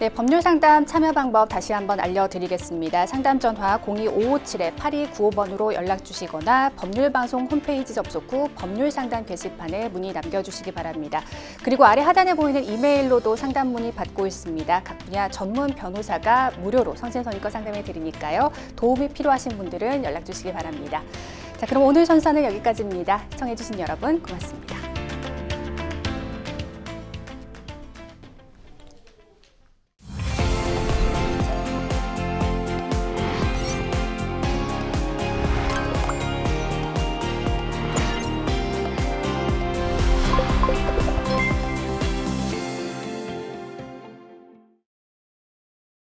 A: 네, 법률상담 참여 방법 다시 한번 알려드리겠습니다. 상담 전화 02-557-8295번으로 연락 주시거나 법률방송 홈페이지 접속 후 법률상담 게시판에 문의 남겨주시기 바랍니다. 그리고 아래 하단에 보이는 이메일로도 상담 문의 받고 있습니다. 각 분야 전문 변호사가 무료로 성심성의껏 상담해 드리니까요. 도움이 필요하신 분들은 연락 주시기 바랍니다. 자, 그럼 오늘 선사는 여기까지입니다. 시청해 주신 여러분 고맙습니다.